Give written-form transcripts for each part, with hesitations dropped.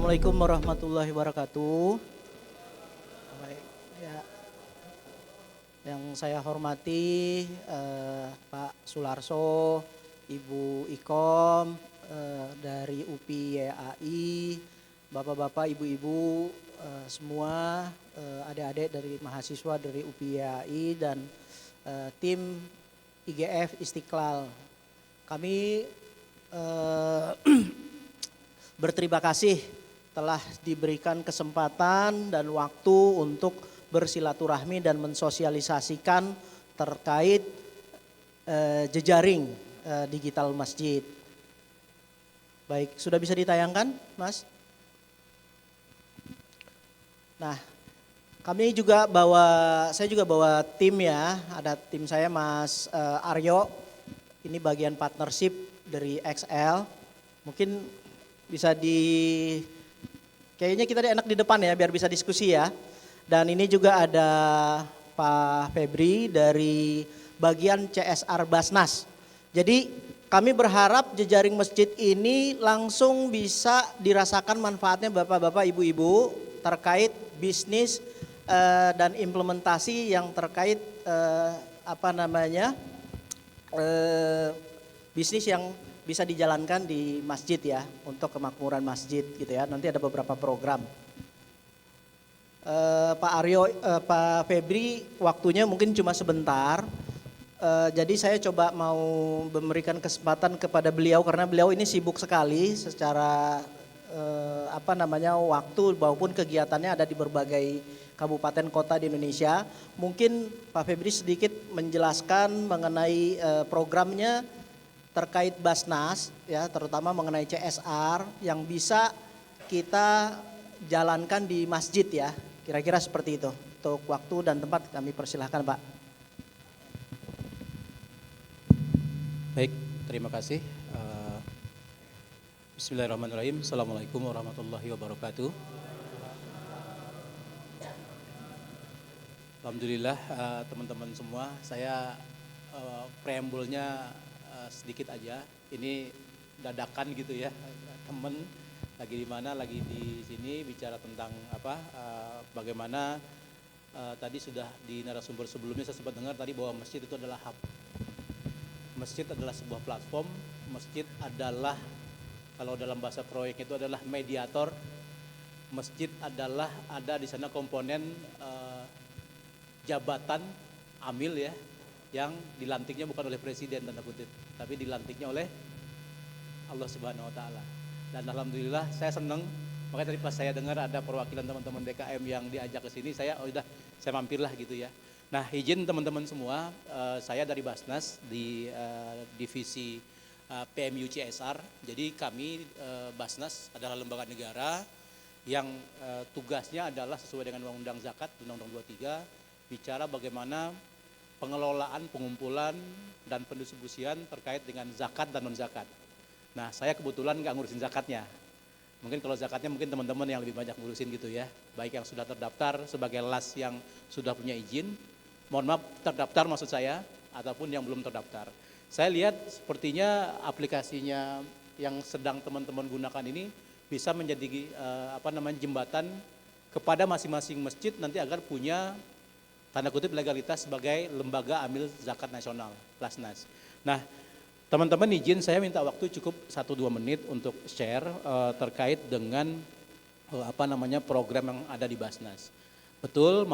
Assalamualaikum warahmatullahi wabarakatuh. Baik, ya, yang saya hormati Pak Sularso, Ibu Ikom dari UPI YAI, Bapak-bapak, Ibu-ibu semua, adik-adik dari mahasiswa dari UPI YAI dan tim IGF Istiqlal. Kami berterima kasih telah diberikan kesempatan dan waktu untuk bersilaturahmi dan mensosialisasikan terkait jejaring digital masjid. Baik, sudah bisa ditayangkan, Mas? Nah, saya juga bawa tim ya, ada tim saya Mas Aryo, ini bagian partnership dari XL, mungkin bisa kayaknya kita enak di depan ya biar bisa diskusi ya. Dan ini juga ada Pak Febri dari bagian CSR Basnas. Jadi kami berharap jejaring masjid ini langsung bisa dirasakan manfaatnya bapak-bapak, ibu-ibu terkait bisnis dan implementasi yang terkait bisnis yang bisa dijalankan di masjid ya, untuk kemakmuran masjid gitu ya. Nanti ada beberapa program. Pak Aryo, Pak Febri waktunya mungkin cuma sebentar. Jadi saya coba mau memberikan kesempatan kepada beliau karena beliau ini sibuk sekali secara waktu maupun kegiatannya ada di berbagai kabupaten kota di Indonesia. Mungkin Pak Febri sedikit menjelaskan mengenai programnya terkait Basnas ya, terutama mengenai CSR yang bisa kita jalankan di masjid ya, kira-kira seperti itu. Untuk waktu dan tempat kami persilahkan Pak. Baik, terima kasih. Bismillahirrahmanirrahim. Assalamualaikum warahmatullahi wabarakatuh. Alhamdulillah teman-teman semua, saya preambulnya sedikit aja. Ini dadakan gitu ya, temen lagi di mana, lagi di sini bicara tentang bagaimana tadi sudah di narasumber sebelumnya saya sempat dengar tadi bahwa masjid itu adalah hub. Masjid adalah sebuah platform, masjid adalah kalau dalam bahasa proyek itu adalah mediator. Masjid adalah ada di sana komponen jabatan amil ya, yang dilantiknya bukan oleh presiden tanda kutip, tapi dilantiknya oleh Allah Subhanahu wa taala. Dan alhamdulillah saya senang, makanya tadi pas saya dengar ada perwakilan teman-teman DKM yang diajak ke sini, saya mampirlah gitu ya. Nah, izin teman-teman semua, saya dari Basnas di divisi PMU CSR. Jadi kami Basnas adalah lembaga negara yang tugasnya adalah sesuai dengan Undang-Undang Zakat, Undang-Undang 23, bicara bagaimana pengelolaan, pengumpulan, dan pendistribusian terkait dengan zakat dan non-zakat. Nah, saya kebetulan nggak ngurusin zakatnya. Mungkin kalau zakatnya mungkin teman-teman yang lebih banyak ngurusin gitu ya. Baik yang sudah terdaftar sebagai LAS yang sudah punya izin, mohon maaf terdaftar maksud saya, ataupun yang belum terdaftar. Saya lihat sepertinya aplikasinya yang sedang teman-teman gunakan ini bisa menjadi jembatan kepada masing-masing masjid nanti agar punya tanda kutip legalitas sebagai lembaga amil zakat nasional, Basnas. Nah, teman-teman izin saya minta waktu cukup 1-2 menit untuk share terkait dengan program yang ada di Basnas. Betul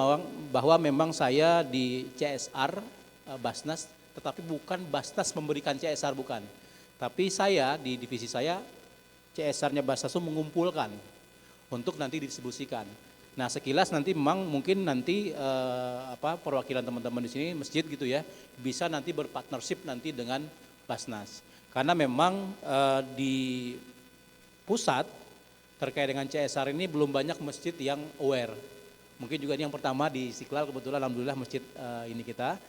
bahwa memang saya di CSR Basnas, tetapi bukan Basnas memberikan CSR, bukan. Tapi saya di divisi saya CSR-nya Basnas itu mengumpulkan untuk nanti didistribusikan. Nah, sekilas nanti memang mungkin nanti perwakilan teman-teman di sini masjid gitu ya bisa nanti berpartnership nanti dengan Basnas. Karena memang di pusat terkait dengan CSR ini belum banyak masjid yang aware. Mungkin juga ini yang pertama di Istiqlal, kebetulan alhamdulillah masjid ini kita.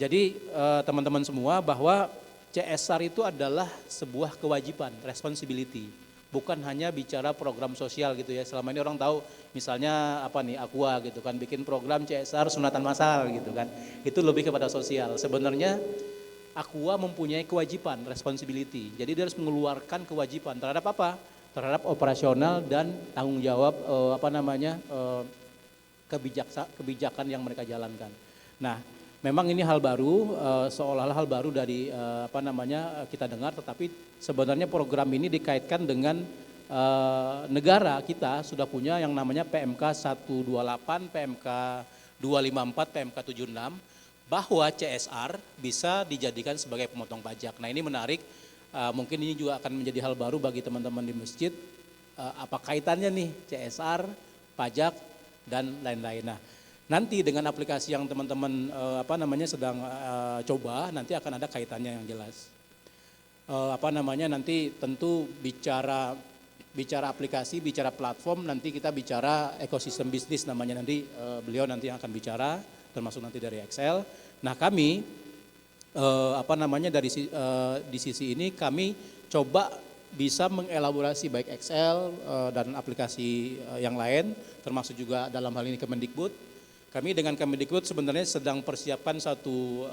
Jadi teman-teman semua bahwa CSR itu adalah sebuah kewajiban, responsibility. Bukan hanya bicara program sosial gitu ya. Selama ini orang tahu misalnya Aqua gitu kan bikin program CSR sunatan massal gitu kan. Itu lebih kepada sosial. Sebenarnya Aqua mempunyai kewajiban, responsibility. Jadi dia harus mengeluarkan kewajiban terhadap apa? terhadap operasional dan tanggung jawab kebijakan yang mereka jalankan. Nah, memang ini hal baru, seolah-olah hal baru dari kita dengar, tetapi sebenarnya program ini dikaitkan dengan negara kita sudah punya yang namanya PMK 128, PMK 254, PMK 76, bahwa CSR bisa dijadikan sebagai pemotong pajak. Nah, ini menarik, mungkin ini juga akan menjadi hal baru bagi teman-teman di masjid, apa kaitannya nih CSR, pajak, dan lain-lain. Nah, nanti dengan aplikasi yang teman-teman sedang coba, nanti akan ada kaitannya yang jelas. Nanti tentu bicara aplikasi, bicara platform, nanti kita bicara ekosistem bisnis namanya, nanti beliau nanti yang akan bicara, termasuk nanti dari Excel. Nah, kami di sisi ini kami coba bisa mengelaborasi baik Excel dan aplikasi yang lain, termasuk juga dalam hal ini Kemendikbud. Kami dengan Kemendikbud sebenarnya sedang persiapkan satu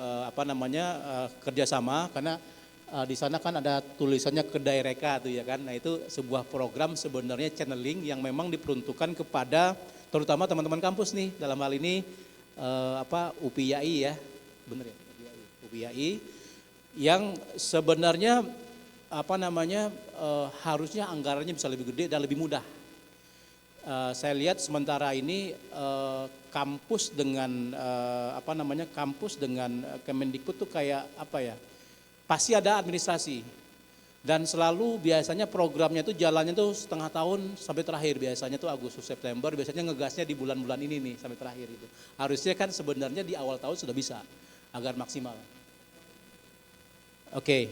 kerjasama, karena di sana kan ada tulisannya Kedai Reka tuh ya kan. Nah, itu sebuah program sebenarnya channeling yang memang diperuntukkan kepada terutama teman-teman kampus nih, dalam hal ini UPIAI ya, bener ya, UPIAI, yang sebenarnya harusnya anggarannya bisa lebih gede dan lebih mudah. Saya lihat sementara ini kampus dengan Kemendikbud tuh kayak pasti ada administrasi, dan selalu biasanya programnya itu jalannya tuh setengah tahun sampai terakhir, biasanya tuh Agustus September, biasanya ngegasnya di bulan-bulan ini nih sampai terakhir itu. Harusnya kan sebenarnya di awal tahun sudah bisa agar maksimal. Oke,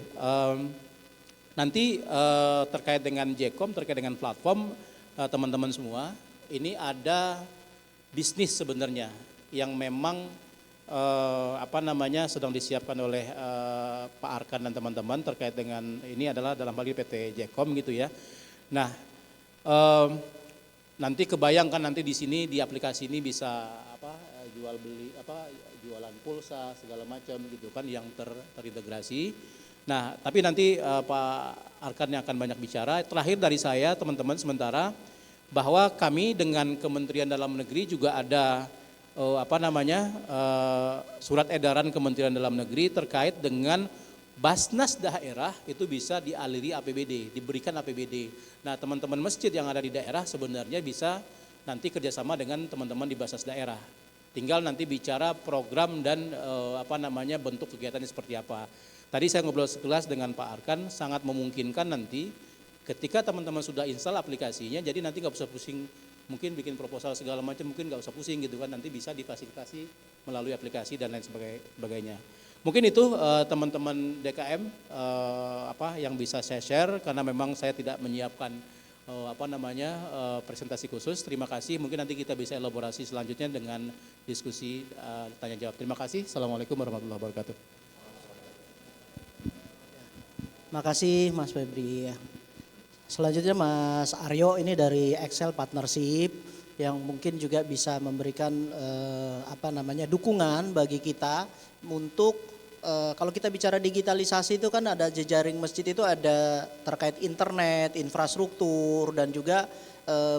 nanti terkait dengan Jcom, terkait dengan platform, teman-teman semua, ini ada bisnis sebenarnya yang memang sedang disiapkan oleh Pak Arkan dan teman-teman terkait dengan ini adalah dalam hal ini PT Jcom gitu ya. Nah, nanti kebayangkan nanti di sini di aplikasi ini bisa jual beli jualan pulsa segala macam gitu kan yang terintegrasi. Nah, tapi nanti Pak Arkan yang akan banyak bicara. Terakhir dari saya teman-teman sementara, bahwa kami dengan Kementerian Dalam Negeri juga ada surat edaran Kementerian Dalam Negeri terkait dengan Basnas daerah itu bisa dialiri APBD, diberikan APBD. Nah, teman-teman masjid yang ada di daerah sebenarnya bisa nanti kerjasama dengan teman-teman di Basnas daerah. Tinggal nanti bicara program dan bentuk kegiatannya seperti apa. Tadi saya ngobrol sekelas dengan Pak Arkan, sangat memungkinkan nanti ketika teman-teman sudah install aplikasinya, jadi nanti nggak usah pusing, mungkin bikin proposal segala macam, mungkin nggak usah pusing gitu kan, nanti bisa difasilitasi melalui aplikasi dan lain sebagainya. Mungkin itu teman-teman DKM yang bisa saya share, karena memang saya tidak menyiapkan presentasi khusus. Terima kasih, mungkin nanti kita bisa elaborasi selanjutnya dengan diskusi tanya jawab. Terima kasih. Assalamualaikum warahmatullahi wabarakatuh. Makasih Mas Febri. Selanjutnya Mas Aryo ini dari Excel Partnership yang mungkin juga bisa memberikan dukungan bagi kita untuk kalau kita bicara digitalisasi itu kan ada jejaring masjid, itu ada terkait internet, infrastruktur, dan juga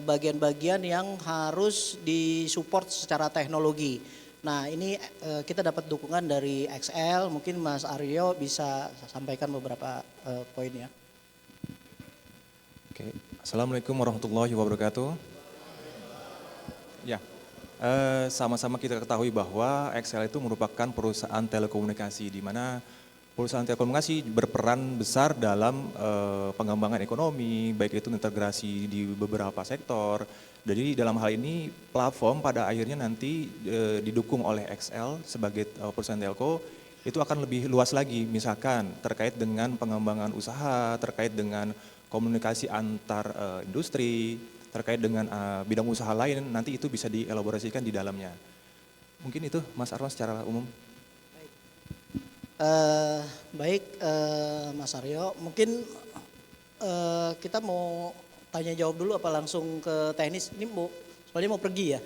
bagian-bagian yang harus disupport secara teknologi. Nah, ini kita dapat dukungan dari XL, mungkin Mas Aryo bisa sampaikan beberapa poin ya. Oke, Assalamualaikum warahmatullahi wabarakatuh. Ya, sama-sama kita ketahui bahwa XL itu merupakan perusahaan telekomunikasi, di mana perusahaan telekomunikasi berperan besar dalam pengembangan ekonomi, baik itu integrasi di beberapa sektor. Jadi dalam hal ini platform pada akhirnya nanti didukung oleh XL sebagai perusahaan telco, itu akan lebih luas lagi, misalkan terkait dengan pengembangan usaha, terkait dengan komunikasi antar industri, terkait dengan bidang usaha lain, nanti itu bisa dielaborasikan di dalamnya. Mungkin itu Mas Arwan secara umum. Baik Mas Aryo, mungkin kita mau tanya jawab dulu apa langsung ke teknis? Ini soalnya mau pergi ya,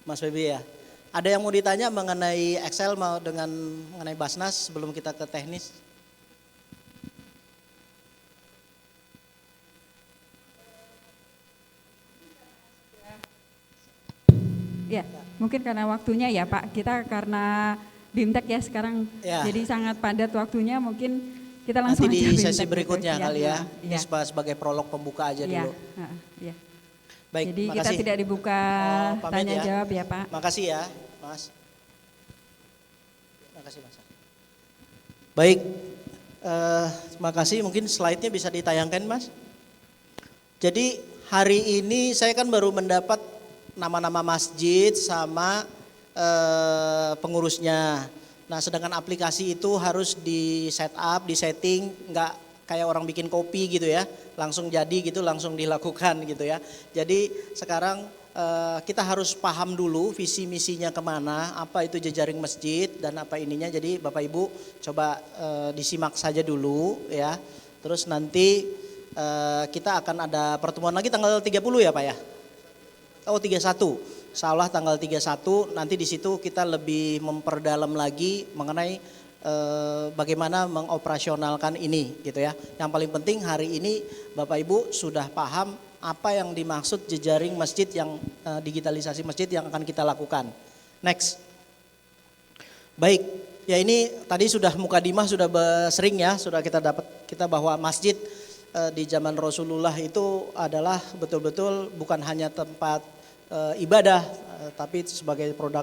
Mas Feby ya. Ada yang mau ditanya mengenai Excel mengenai Basnas sebelum kita ke teknis? Ya, mungkin karena waktunya ya Pak, kita karena BIMTEK ya sekarang Ya. jadi sangat padat waktunya, mungkin kita Nanti langsung di aja sesi BIMTEK berikutnya gitu. kali ya. Ini Ya, sebagai prolog pembuka aja ya, dulu. ya. Baik, Jadi kita makasih. tidak dibuka Oh, pamit tanya ya. jawab ya Pak. Makasih ya, Mas. Makasih, Mas. Baik, terima kasih. Mungkin slide-nya bisa ditayangkan, Mas. Jadi hari ini saya kan baru mendapat nama-nama masjid sama pengurusnya. Nah, sedangkan aplikasi itu harus di set up, di setting, nggak kayak orang bikin kopi gitu ya, langsung jadi gitu, langsung dilakukan gitu ya. Jadi sekarang kita harus paham dulu visi misinya kemana, apa itu jejaring masjid dan apa ininya. Jadi Bapak Ibu coba disimak saja dulu ya. Terus nanti kita akan ada pertemuan lagi tanggal 30 ya Pak ya? Oh 31. Insya Allah tanggal 31 nanti di situ kita lebih memperdalam lagi mengenai bagaimana mengoperasionalkan ini gitu ya. Yang paling penting hari ini Bapak Ibu sudah paham apa yang dimaksud jejaring masjid yang digitalisasi masjid yang akan kita lakukan. Next. Baik, ya ini tadi sudah mukadimah sudah sering ya sudah kita bahwa masjid di zaman Rasulullah itu adalah betul-betul bukan hanya tempat ibadah, tapi sebagai produk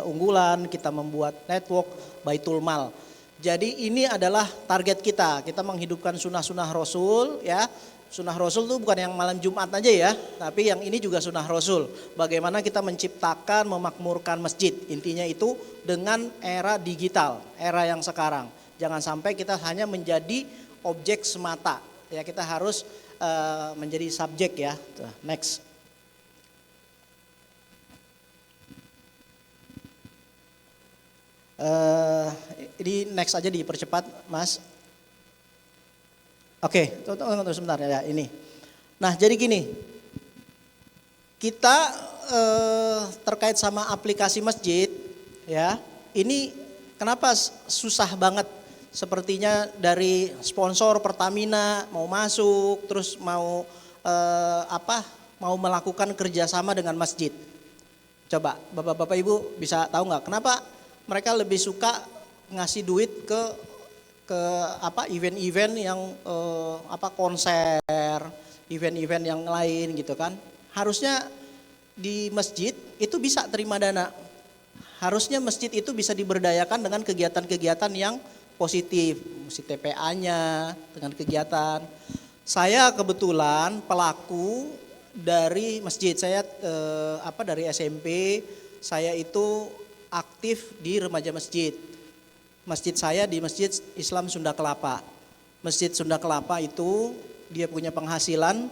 unggulan kita membuat network Baitul Mal. Jadi ini adalah target kita menghidupkan sunnah-sunnah Rasul ya. Sunnah Rasul itu bukan yang malam Jumat aja ya, tapi yang ini juga sunnah Rasul. Bagaimana kita menciptakan, memakmurkan masjid. Intinya itu dengan era digital, era yang sekarang. Jangan sampai kita hanya menjadi objek semata. Ya kita harus menjadi subjek ya. Next. Ini next aja dipercepat, Mas. Oke, tunggu sebentar ya ini. Nah jadi gini, kita terkait sama aplikasi masjid, ya. Ini kenapa susah banget? Sepertinya dari sponsor Pertamina mau masuk, terus mau mau melakukan kerjasama dengan masjid. Coba bapak-bapak ibu bisa tahu nggak kenapa mereka lebih suka ngasih duit ke event-event yang konser, event-event yang lain gitu kan. Harusnya di masjid itu bisa terima dana. Harusnya masjid itu bisa diberdayakan dengan kegiatan-kegiatan yang positif, mesti TPA-nya dengan kegiatan. Saya kebetulan pelaku dari masjid. Saya dari SMP saya itu aktif di remaja masjid. Masjid saya di Masjid Islam Sunda Kelapa. Masjid Sunda Kelapa itu dia punya penghasilan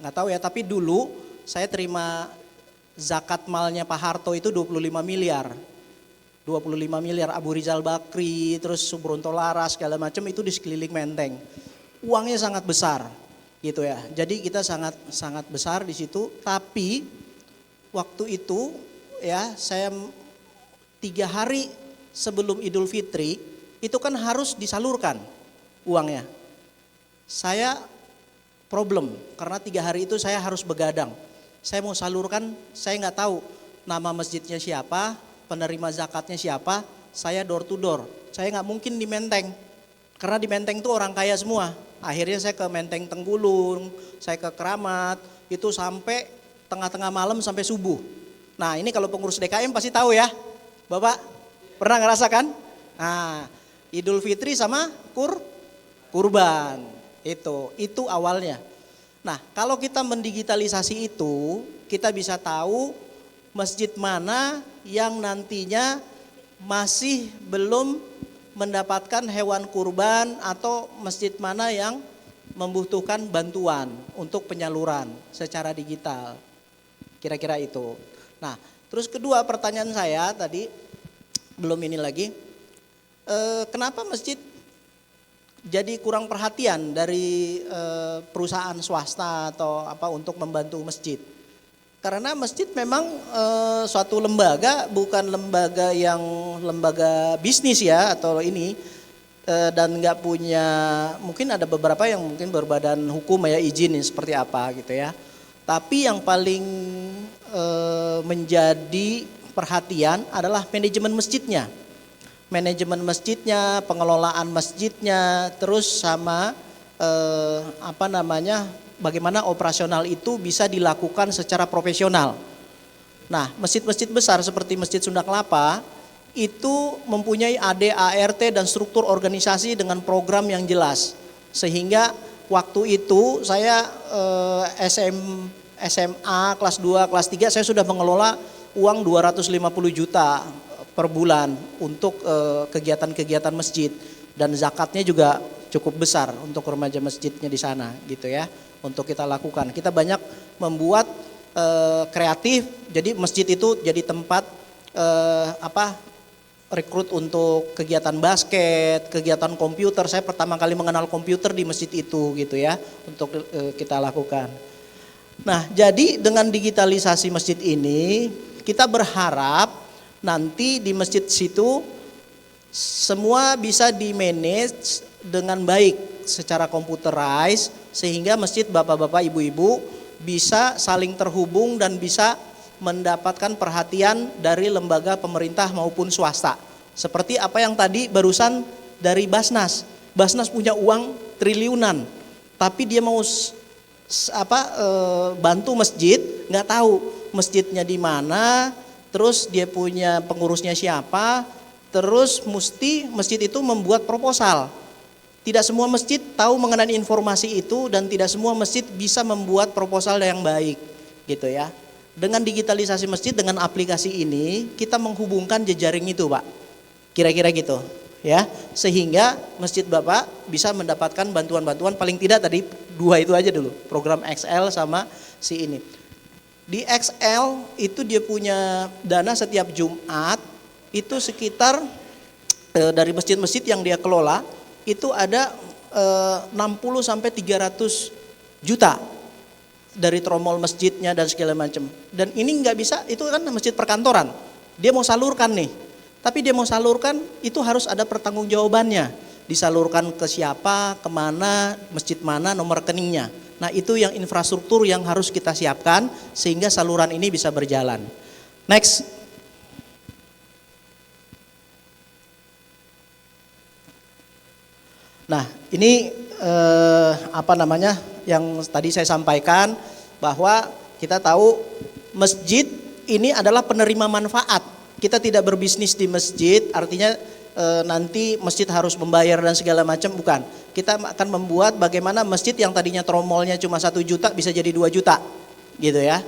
nggak tahu ya, tapi dulu saya terima zakat malnya Pak Harto itu 25 miliar. 25 miliar Abu Rizal Bakri, terus Subronto Laras segala macam itu di sekeliling Menteng. Uangnya sangat besar gitu ya. Jadi kita sangat besar di situ, tapi waktu itu ya saya 3 hari sebelum Idul Fitri itu kan harus disalurkan uangnya. Saya problem karena 3 hari itu saya harus begadang. Saya mau salurkan, saya nggak tahu nama masjidnya siapa, penerima zakatnya siapa. Saya door to door. Saya nggak mungkin di Menteng karena di Menteng itu orang kaya semua. Akhirnya saya ke Menteng Tenggulung, saya ke Keramat, itu sampai tengah-tengah malam sampai subuh. Nah ini kalau pengurus DKM pasti tahu ya, Bapak. Pernah ngerasakan? Nah, Idul Fitri sama kurban. Itu awalnya. Nah, kalau kita mendigitalisasi itu, kita bisa tahu masjid mana yang nantinya masih belum mendapatkan hewan kurban atau masjid mana yang membutuhkan bantuan untuk penyaluran secara digital. Kira-kira itu. Nah, terus kedua pertanyaan saya tadi, belum ini lagi, kenapa masjid jadi kurang perhatian dari perusahaan swasta atau apa untuk membantu masjid? Karena masjid memang suatu lembaga, bukan lembaga bisnis ya atau ini, dan nggak punya, mungkin ada beberapa yang mungkin berbadan hukum ya izin seperti apa gitu ya. Tapi yang paling menjadi perhatian adalah manajemen masjidnya. Manajemen masjidnya, pengelolaan masjidnya, terus sama bagaimana operasional itu bisa dilakukan secara profesional. Nah, masjid-masjid besar seperti Masjid Sunda Kelapa itu mempunyai AD, ART dan struktur organisasi dengan program yang jelas. Sehingga waktu itu saya SMA kelas 2, kelas 3 saya sudah mengelola uang 250 juta per bulan untuk kegiatan-kegiatan masjid, dan zakatnya juga cukup besar untuk remaja masjidnya di sana gitu ya, untuk kita lakukan. Kita banyak membuat kreatif, jadi masjid itu jadi tempat rekrut untuk kegiatan basket, kegiatan komputer. Saya pertama kali mengenal komputer di masjid itu gitu ya, untuk kita lakukan. Nah, jadi dengan digitalisasi masjid ini kita berharap nanti di masjid situ semua bisa di-manage dengan baik secara computerized, sehingga masjid bapak-bapak, ibu-ibu bisa saling terhubung dan bisa mendapatkan perhatian dari lembaga pemerintah maupun swasta. Seperti apa yang tadi barusan dari Basnas. Basnas punya uang triliunan, tapi dia mau bantu masjid, nggak tahu masjidnya di mana, terus dia punya pengurusnya siapa, terus mesti masjid itu membuat proposal. Tidak semua masjid tahu mengenai informasi itu, dan tidak semua masjid bisa membuat proposal yang baik gitu ya. Dengan digitalisasi masjid, dengan aplikasi ini kita menghubungkan jejaring itu, Pak. Kira-kira gitu ya. Sehingga masjid Bapak bisa mendapatkan bantuan-bantuan, paling tidak tadi 2 itu aja dulu, program XL sama si ini. Di XL itu dia punya dana setiap Jumat itu sekitar dari masjid-masjid yang dia kelola itu ada 60 sampai 300 juta dari tromol masjidnya dan segala macam. Dan ini nggak bisa, itu kan masjid perkantoran. Dia mau salurkan nih, tapi dia mau salurkan itu harus ada pertanggungjawabannya. Disalurkan ke siapa, kemana, masjid mana, nomor rekeningnya. Nah, itu yang infrastruktur yang harus kita siapkan sehingga saluran ini bisa berjalan. Next. Nah, ini yang tadi saya sampaikan, bahwa kita tahu masjid ini adalah penerima manfaat. Kita tidak berbisnis di masjid, artinya nanti masjid harus membayar dan segala macam, bukan. Kita akan membuat bagaimana masjid yang tadinya tromolnya cuma 1 juta bisa jadi 2 juta gitu ya.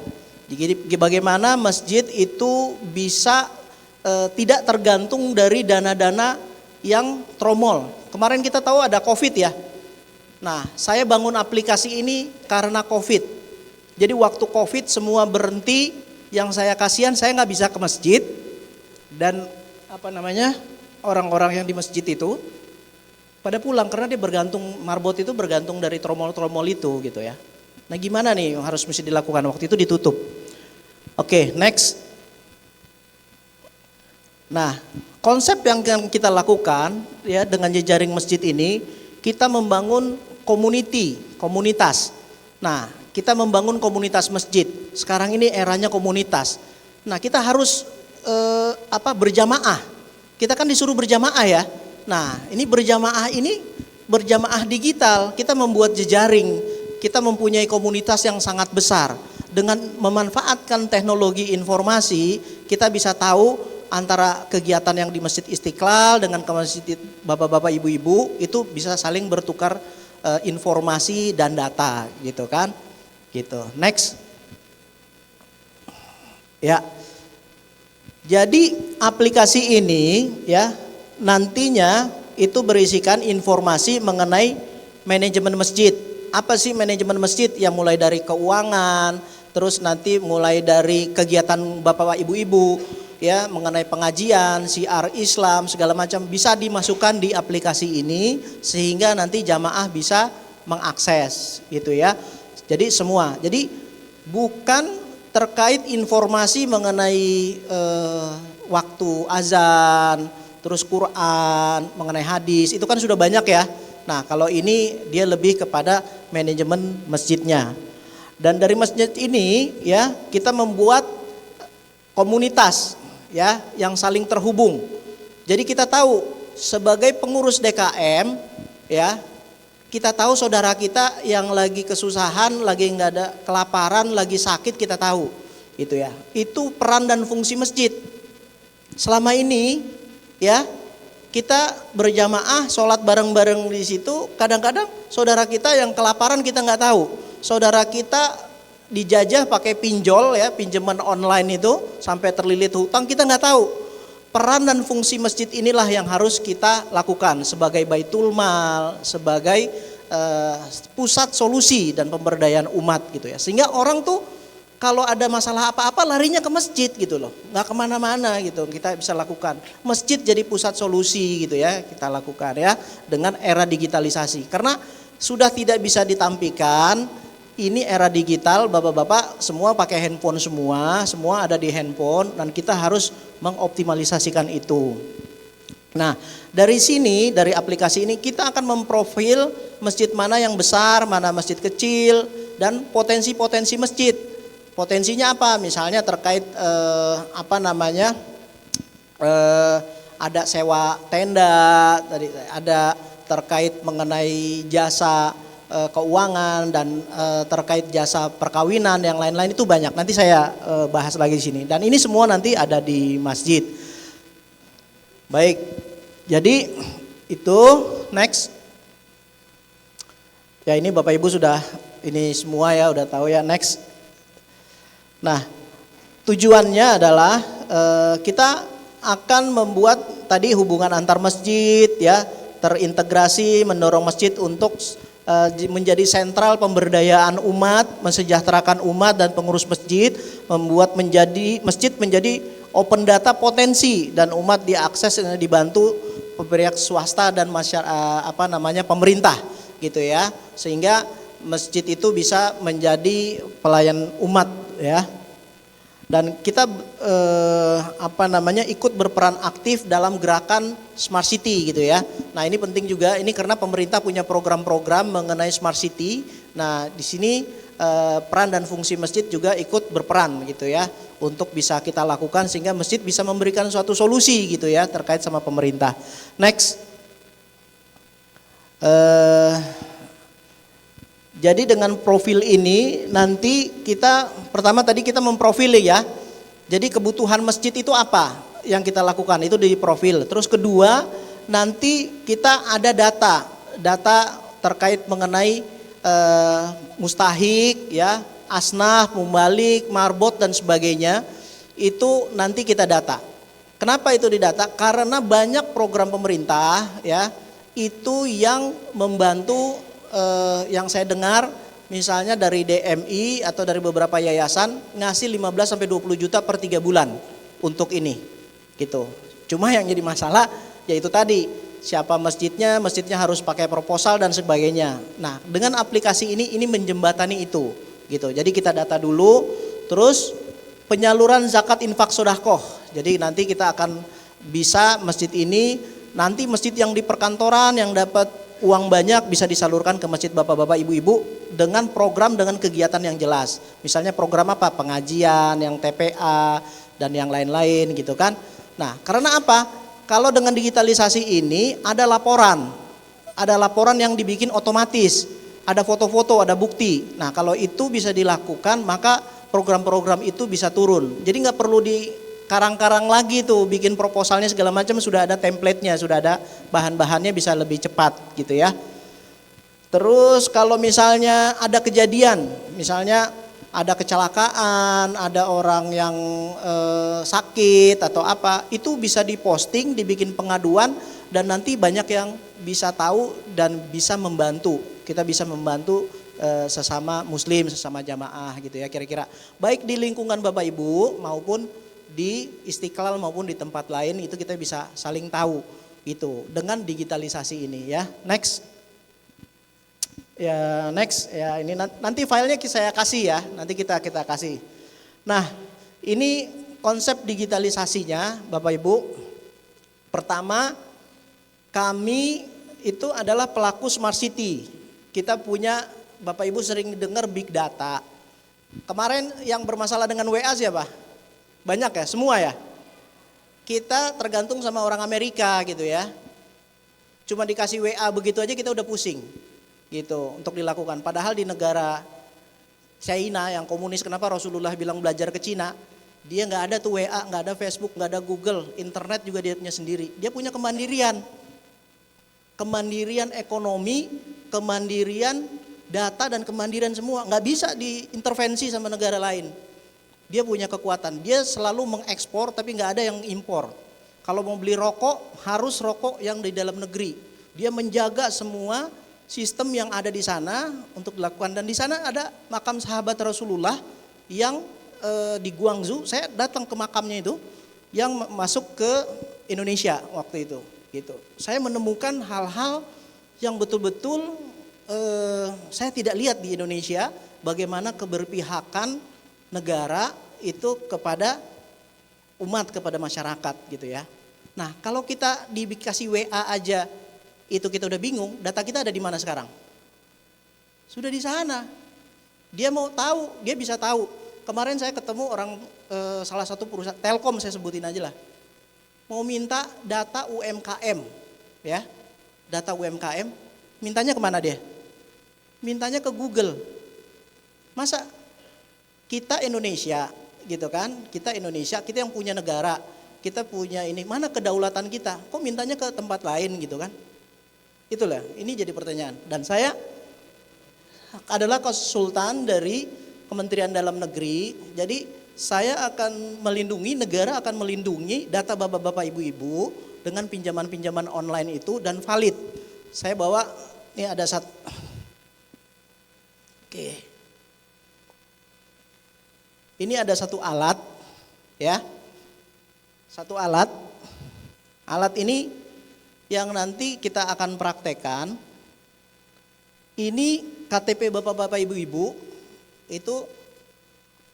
Jadi bagaimana masjid itu bisa tidak tergantung dari dana-dana yang tromol. Kemarin kita tahu ada COVID ya. Nah, saya bangun aplikasi ini karena COVID. Jadi waktu COVID semua berhenti, yang saya kasihan saya nggak bisa ke masjid, dan orang-orang yang di masjid itu pada pulang karena dia bergantung, marbot itu bergantung dari tromol-tromol itu gitu ya. Nah, gimana nih yang harus mesti dilakukan? Waktu itu ditutup. Oke, next. Nah, konsep yang kita lakukan ya dengan jejaring masjid ini, kita membangun komunitas. Nah, kita membangun komunitas masjid. Sekarang ini eranya komunitas. Nah, kita harus berjamaah. Kita kan disuruh berjamaah ya. Nah, ini berjamaah digital. Kita membuat jejaring. Kita mempunyai komunitas yang sangat besar. Dengan memanfaatkan teknologi informasi, kita bisa tahu antara kegiatan yang di Masjid Istiqlal dengan ke masjid bapak-bapak, ibu-ibu itu bisa saling bertukar informasi dan data gitu kan. Gitu. Next. Ya. Jadi aplikasi ini ya nantinya itu berisikan informasi mengenai manajemen masjid. Apa sih manajemen masjid? Yang mulai dari keuangan, terus nanti mulai dari kegiatan bapak-bapak, ibu-ibu ya, mengenai pengajian, syiar Islam segala macam bisa dimasukkan di aplikasi ini sehingga nanti jamaah bisa mengakses gitu ya. Jadi semua. Jadi bukan terkait informasi mengenai waktu azan, terus Quran, mengenai hadis, itu kan sudah banyak ya. Nah, kalau ini dia lebih kepada manajemen masjidnya. Dan dari masjid ini ya kita membuat komunitas ya yang saling terhubung. Jadi kita tahu sebagai pengurus DKM ya, kita tahu saudara kita yang lagi kesusahan, lagi nggak ada kelaparan, lagi sakit, kita tahu itu ya. Itu peran dan fungsi masjid. Selama ini ya kita berjamaah sholat bareng-bareng di situ, kadang-kadang saudara kita yang kelaparan kita nggak tahu, saudara kita dijajah pakai pinjol ya, pinjaman online itu sampai terlilit hutang, kita nggak tahu. Peran dan fungsi masjid inilah yang harus kita lakukan sebagai baitul mal, sebagai pusat solusi dan pemberdayaan umat gitu ya. Sehingga orang tuh kalau ada masalah apa-apa larinya ke masjid gitu loh, nggak kemana-mana gitu. Kita bisa lakukan masjid jadi pusat solusi gitu ya, kita lakukan ya dengan era digitalisasi. Karena sudah tidak bisa ditampikan. Ini era digital, bapak-bapak semua pakai handphone semua ada di handphone dan kita harus mengoptimalisasikan itu. Nah, dari sini, dari aplikasi ini kita akan memprofil masjid mana yang besar, mana masjid kecil dan potensi-potensi masjid. Potensinya apa? Misalnya terkait ada sewa tenda, ada terkait mengenai jasa keuangan dan terkait jasa perkawinan yang lain-lain itu banyak. Nanti saya bahas lagi di sini. Dan ini semua nanti ada di masjid. Baik. Jadi itu next. Ya ini Bapak Ibu sudah ini semua ya udah tahu ya, next. Nah, tujuannya adalah kita akan membuat tadi hubungan antar masjid ya, terintegrasi, mendorong masjid untuk menjadi sentral pemberdayaan umat, mensejahterakan umat dan pengurus masjid, membuat masjid menjadi open data potensi dan umat diakses dan dibantu pihak swasta dan pemerintah gitu ya, sehingga masjid itu bisa menjadi pelayan umat ya. Dan kita ikut berperan aktif dalam gerakan Smart City gitu ya. Nah, ini penting juga ini karena pemerintah punya program-program mengenai Smart City. Nah, di sini peran dan fungsi masjid juga ikut berperan gitu ya untuk bisa kita lakukan sehingga masjid bisa memberikan suatu solusi gitu ya terkait sama pemerintah. Next. Jadi dengan profil ini nanti kita pertama tadi kita memprofil ya. Jadi kebutuhan masjid itu apa yang kita lakukan itu di profil. Terus kedua nanti kita ada data terkait mengenai mustahik ya, asnaf, mubalik, marbot dan sebagainya. Itu nanti kita data. Kenapa itu didata? Karena banyak program pemerintah ya itu yang membantu yang saya dengar misalnya dari DMI atau dari beberapa yayasan ngasih 15 sampai 20 juta per 3 bulan untuk ini gitu. Cuma yang jadi masalah yaitu tadi siapa masjidnya harus pakai proposal dan sebagainya. Nah, dengan aplikasi ini menjembatani itu gitu. Jadi kita data dulu, terus penyaluran zakat infak sedekah. Jadi nanti kita akan bisa masjid ini nanti masjid yang di perkantoran yang dapat uang banyak bisa disalurkan ke masjid bapak-bapak ibu-ibu dengan program dengan kegiatan yang jelas. Misalnya program apa? Pengajian, yang TPA dan yang lain-lain gitu kan. Nah, karena apa? Kalau dengan digitalisasi ini ada laporan yang dibikin otomatis, ada foto-foto, ada bukti. Nah, kalau itu bisa dilakukan maka program-program itu bisa turun. Jadi nggak perlu karang-karang lagi tuh bikin proposalnya segala macam, sudah ada template-nya, sudah ada bahan-bahannya, bisa lebih cepat gitu ya. Terus kalau misalnya ada kejadian, misalnya ada kecelakaan, ada orang yang sakit atau apa, itu bisa diposting, dibikin pengaduan dan nanti banyak yang bisa tahu dan bisa membantu. Kita bisa membantu sesama muslim, sesama jamaah gitu ya kira-kira. Baik di lingkungan Bapak Ibu maupun di Istiqlal maupun di tempat lain itu kita bisa saling tahu itu dengan digitalisasi ini ya. Next. Ya, next ya, ini nanti filenya saya kasih ya, nanti kita kasih. Nah, ini konsep digitalisasinya Bapak Ibu. Pertama, kami itu adalah pelaku Smart City. Kita punya, Bapak Ibu sering dengar big data. Kemarin yang bermasalah dengan WA siapa? Banyak ya, semua ya. Kita tergantung sama orang Amerika gitu ya. Cuma dikasih WA begitu aja kita udah pusing gitu untuk dilakukan. Padahal di negara China yang komunis, kenapa Rasulullah bilang belajar ke Cina? Dia nggak ada tuh WA, nggak ada Facebook, nggak ada Google, internet juga dia punya sendiri. Dia punya kemandirian, kemandirian ekonomi, kemandirian data dan kemandirian semua. Nggak bisa diintervensi sama negara lain. Dia punya kekuatan. Dia selalu mengekspor tapi nggak ada yang impor. Kalau mau beli rokok harus rokok yang di dalam negeri. Dia menjaga semua sistem yang ada di sana untuk dilakukan, dan di sana ada makam sahabat Rasulullah yang di Guangzhou. Saya datang ke makamnya itu yang masuk ke Indonesia waktu itu. Gitu. Saya menemukan hal-hal yang betul-betul saya tidak lihat di Indonesia, bagaimana keberpihakan negara itu kepada umat, kepada masyarakat gitu ya. Nah, kalau kita dikasih WA aja itu kita udah bingung, data kita ada di mana sekarang? Sudah di sana. Dia mau tahu, dia bisa tahu. Kemarin saya ketemu orang salah satu perusahaan Telkom, saya sebutin aja lah. Mau minta data UMKM, ya. Data UMKM, mintanya kemana dia? Mintanya ke Google. Masa kita Indonesia gitu kan, kita Indonesia, kita yang punya negara, kita punya ini, mana kedaulatan kita, kok mintanya ke tempat lain gitu kan. Itulah, ini jadi pertanyaan. Dan saya adalah konsultan dari Kementerian Dalam Negeri, jadi saya akan melindungi, negara akan melindungi data bapak-bapak ibu-ibu dengan pinjaman-pinjaman online itu dan valid. Saya bawa, ini ada satu, oke. Ini ada satu alat, ya, satu alat. Alat ini yang nanti kita akan praktekkan. Ini KTP bapak-bapak ibu-ibu itu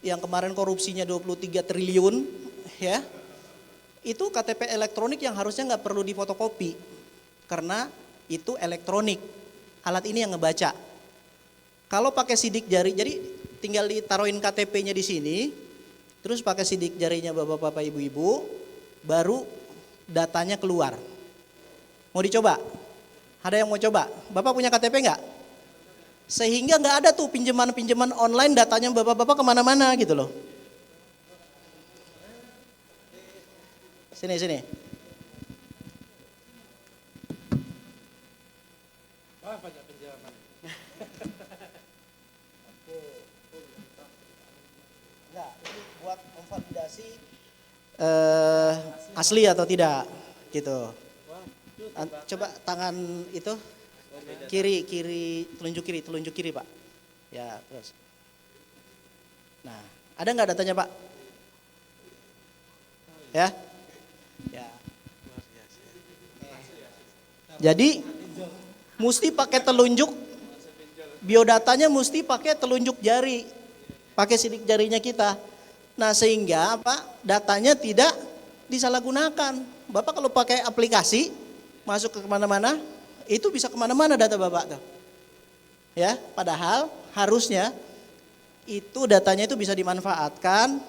yang kemarin korupsinya 23 triliun, ya. Itu KTP elektronik yang harusnya nggak perlu difotokopi karena itu elektronik. Alat ini yang ngebaca. Kalau pakai sidik jari, jadi tinggal ditaruhin KTP-nya di sini, terus pakai sidik jarinya bapak-bapak ibu-ibu, baru datanya keluar. Mau dicoba? Ada yang mau coba? Bapak punya KTP nggak? Sehingga nggak ada tuh pinjaman-pinjaman online datanya bapak-bapak kemana-mana gitu loh. Sini. Buat memvalidasi asli atau tidak gitu. Coba tangan itu kiri, telunjuk kiri Pak. Ya terus. Nah, ada nggak datanya Pak? Ya. Jadi mesti pakai telunjuk, biodatanya mesti pakai telunjuk jari, pakai sidik jarinya kita. Nah sehingga apa? Datanya tidak disalahgunakan. Bapak kalau pakai aplikasi masuk ke kemana-mana, itu bisa kemana-mana data Bapak tuh. Ya, padahal harusnya itu datanya itu bisa dimanfaatkan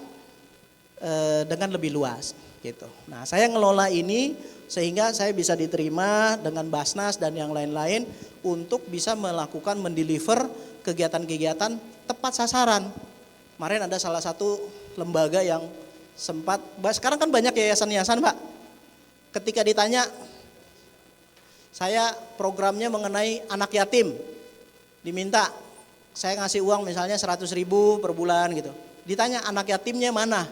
dengan lebih luas gitu. Nah saya ngelola ini sehingga saya bisa diterima dengan Basnas dan yang lain-lain untuk bisa melakukan mendeliver kegiatan-kegiatan tepat sasaran. Kemarin ada salah satu lembaga yang sempat, sekarang kan banyak yayasan-yayasan Pak. Ketika ditanya, saya programnya mengenai anak yatim, diminta saya ngasih uang misalnya 100.000 per bulan gitu. Ditanya anak yatimnya mana,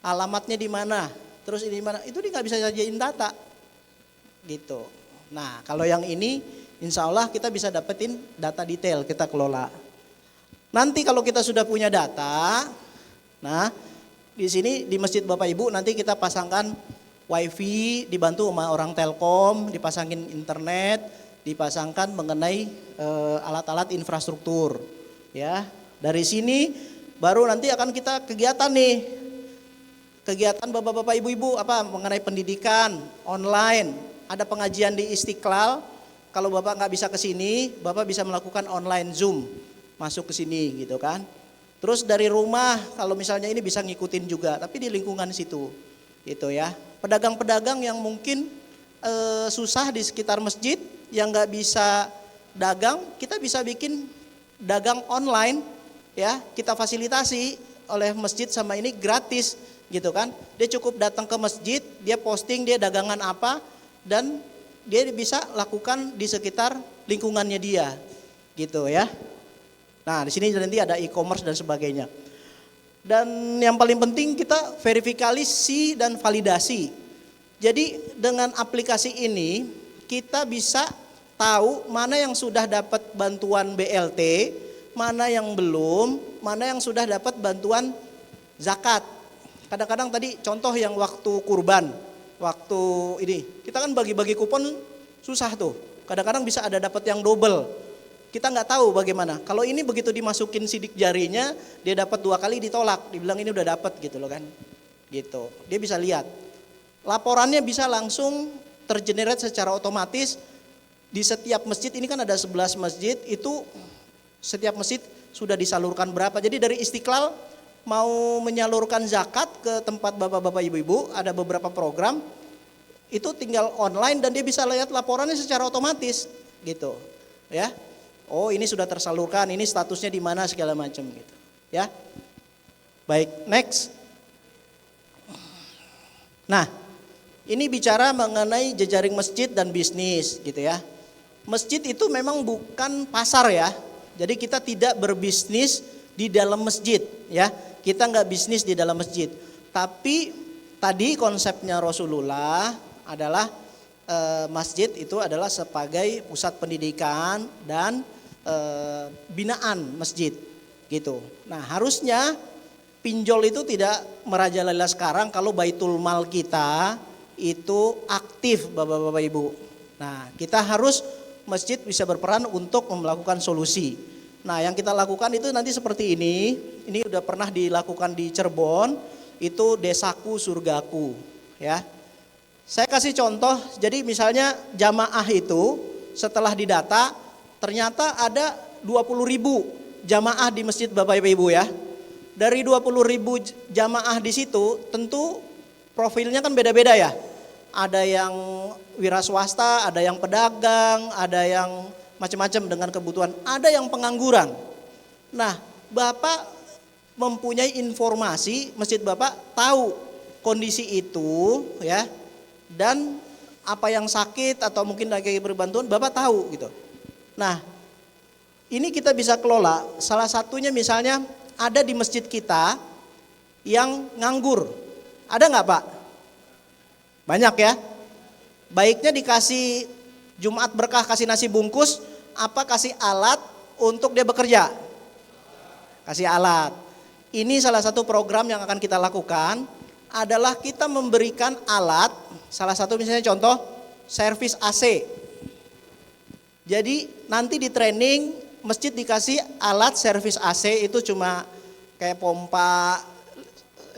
alamatnya di mana, terus ini mana, itu dia nggak bisa sajiin data gitu. Nah kalau yang ini insya Allah kita bisa dapetin data detail, kita kelola. Nanti kalau kita sudah punya data, nah di sini di masjid Bapak Ibu nanti kita pasangkan wifi, dibantu sama orang Telkom, dipasangin internet, dipasangkan mengenai alat-alat infrastruktur. Ya, dari sini baru nanti akan kita kegiatan nih, kegiatan bapak-bapak ibu-ibu apa mengenai pendidikan online. Ada pengajian di Istiqlal. Kalau bapak nggak bisa ke sini, bapak bisa melakukan online Zoom, masuk ke sini gitu kan. Terus dari rumah kalau misalnya ini bisa ngikutin juga, tapi di lingkungan situ gitu ya. Pedagang-pedagang yang mungkin susah di sekitar masjid, yang nggak bisa dagang, kita bisa bikin dagang online ya, kita fasilitasi oleh masjid sama ini gratis gitu kan. Dia cukup datang ke masjid, dia posting dia dagangan apa, dan dia bisa lakukan di sekitar lingkungannya dia gitu ya. Nah, di sini nanti ada e-commerce dan sebagainya. Dan yang paling penting kita verifikasi dan validasi. Jadi dengan aplikasi ini kita bisa tahu mana yang sudah dapat bantuan BLT, mana yang belum, mana yang sudah dapat bantuan zakat. Kadang-kadang tadi contoh yang waktu kurban, waktu ini kita kan bagi-bagi kupon susah tuh. Kadang-kadang bisa ada dapat yang double. Kita nggak tahu bagaimana. Kalau ini begitu dimasukin sidik jarinya, dia dapat 2 kali ditolak, dibilang ini udah dapat gitu loh kan. Gitu. Dia bisa lihat. Laporannya bisa langsung tergenerate secara otomatis di setiap masjid. Ini kan ada 11 masjid, itu setiap masjid sudah disalurkan berapa. Jadi dari Istiqlal mau menyalurkan zakat ke tempat bapak-bapak ibu-ibu, ada beberapa program itu tinggal online dan dia bisa lihat laporannya secara otomatis gitu. Ya. Oh, ini sudah tersalurkan, ini statusnya di mana segala macam gitu. Ya. Baik, next. Nah, ini bicara mengenai jejaring masjid dan bisnis gitu ya. Masjid itu memang bukan pasar ya. Jadi kita tidak berbisnis di dalam masjid ya. Kita nggak bisnis di dalam masjid. Tapi tadi konsepnya Rasulullah adalah masjid itu adalah sebagai pusat pendidikan dan binaan masjid gitu. Nah, harusnya pinjol itu tidak merajalela sekarang kalau baitul mal kita itu aktif Bapak-bapak Ibu. Nah, kita harus masjid bisa berperan untuk melakukan solusi. Nah, yang kita lakukan itu nanti seperti ini. Ini udah pernah dilakukan di Cirebon, itu Desaku Surgaku ya. Saya kasih contoh, jadi misalnya jamaah itu setelah didata ternyata ada 20.000 jamaah di masjid Bapak Ibu ya. Dari 20.000 jamaah di situ tentu profilnya kan beda-beda ya. Ada yang wira swasta, ada yang pedagang, ada yang macam-macam dengan kebutuhan, ada yang pengangguran. Nah, Bapak mempunyai informasi, masjid Bapak tahu kondisi itu ya. Dan apa yang sakit atau mungkin lagi berbantuan Bapak tahu gitu. Nah, ini kita bisa kelola. Salah satunya misalnya ada di masjid kita yang nganggur. Ada nggak Pak? Banyak ya. Baiknya dikasih Jumat berkah, kasih nasi bungkus, apa kasih alat untuk dia bekerja? Kasih alat. Ini salah satu program yang akan kita lakukan adalah kita memberikan alat. Salah satu misalnya contoh servis AC. Jadi nanti di training masjid dikasih alat servis AC itu cuma kayak pompa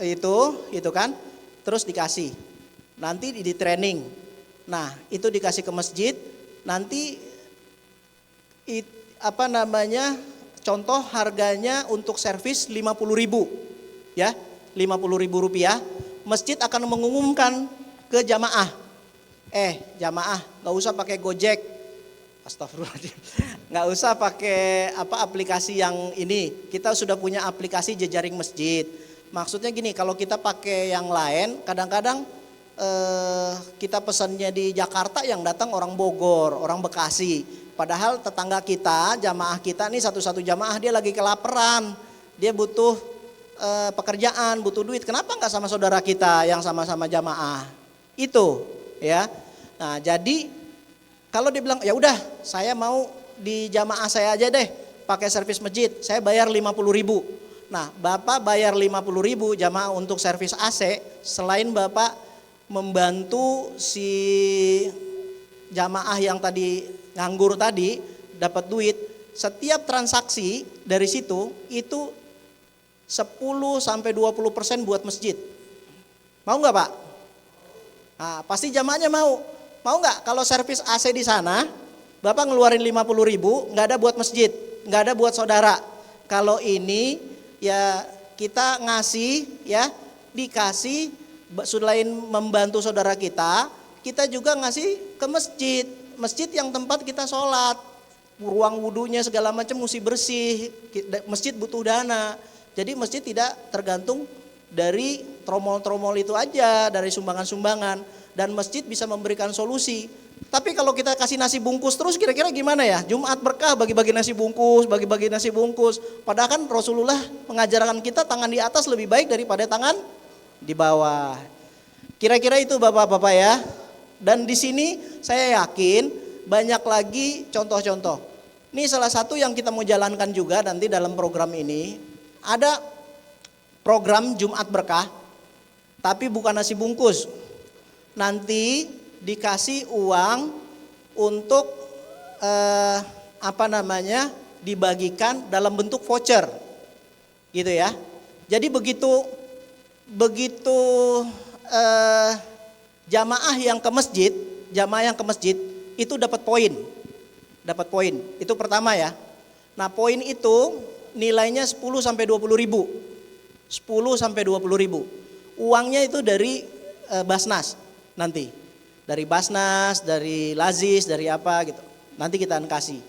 itu kan, terus dikasih. Nanti di training. Nah, itu dikasih ke masjid, nanti contoh harganya untuk servis 50.000 ya, 50.000 rupiah. Masjid akan mengumumkan ke jamaah. Jamaah nggak usah pakai Gojek. Astagfirullahaladzim. Nggak usah pakai aplikasi yang ini. Kita sudah punya aplikasi jejaring masjid. Maksudnya gini, kalau kita pakai yang lain, kadang-kadang kita pesannya di Jakarta yang datang orang Bogor, orang Bekasi. Padahal tetangga kita, jamaah kita nih satu-satu jamaah dia lagi kelaparan, dia butuh pekerjaan, butuh duit. Kenapa nggak sama saudara kita yang sama-sama jamaah? Itu, ya. Nah, jadi kalau dia bilang ya udah, saya mau di jamaah saya aja deh, pakai servis masjid, saya bayar 50.000. Nah, Bapak bayar 50.000 jamaah untuk servis AC, selain Bapak membantu si jamaah yang tadi nganggur tadi dapat duit, setiap transaksi dari situ itu 10-20% buat masjid. Mau nggak Pak? Nah, pasti jamaahnya mau. Mau nggak kalau servis AC di sana, Bapak ngeluarin 50.000, nggak ada buat masjid, nggak ada buat saudara. Kalau ini ya kita ngasih ya, dikasih selain membantu saudara kita juga ngasih ke masjid. Masjid yang tempat kita sholat, ruang wudhunya segala macam mesti bersih, masjid butuh dana. Jadi masjid tidak tergantung dari tromol-tromol itu aja, dari sumbangan-sumbangan, dan masjid bisa memberikan solusi. Tapi kalau kita kasih nasi bungkus terus kira-kira gimana ya? Jumat berkah bagi-bagi nasi bungkus, bagi-bagi nasi bungkus. Padahal kan Rasulullah mengajarkan kita tangan di atas lebih baik daripada tangan di bawah. Kira-kira itu Bapak-bapak ya. Dan di sini saya yakin banyak lagi contoh-contoh. Ini salah satu yang kita mau jalankan juga nanti dalam program ini. Ada program Jumat Berkah, tapi bukan nasi bungkus. Nanti dikasih uang untuk dibagikan dalam bentuk voucher, gitu ya. Jadi begitu jamaah yang ke masjid itu dapat poin, itu pertama ya. Nah poin itu nilainya 10 sampai 20 ribu. 10 sampai 20 ribu. Uangnya itu dari Basnas nanti. Dari Basnas, dari Lazis, dari apa gitu. Nanti kita akan kasih.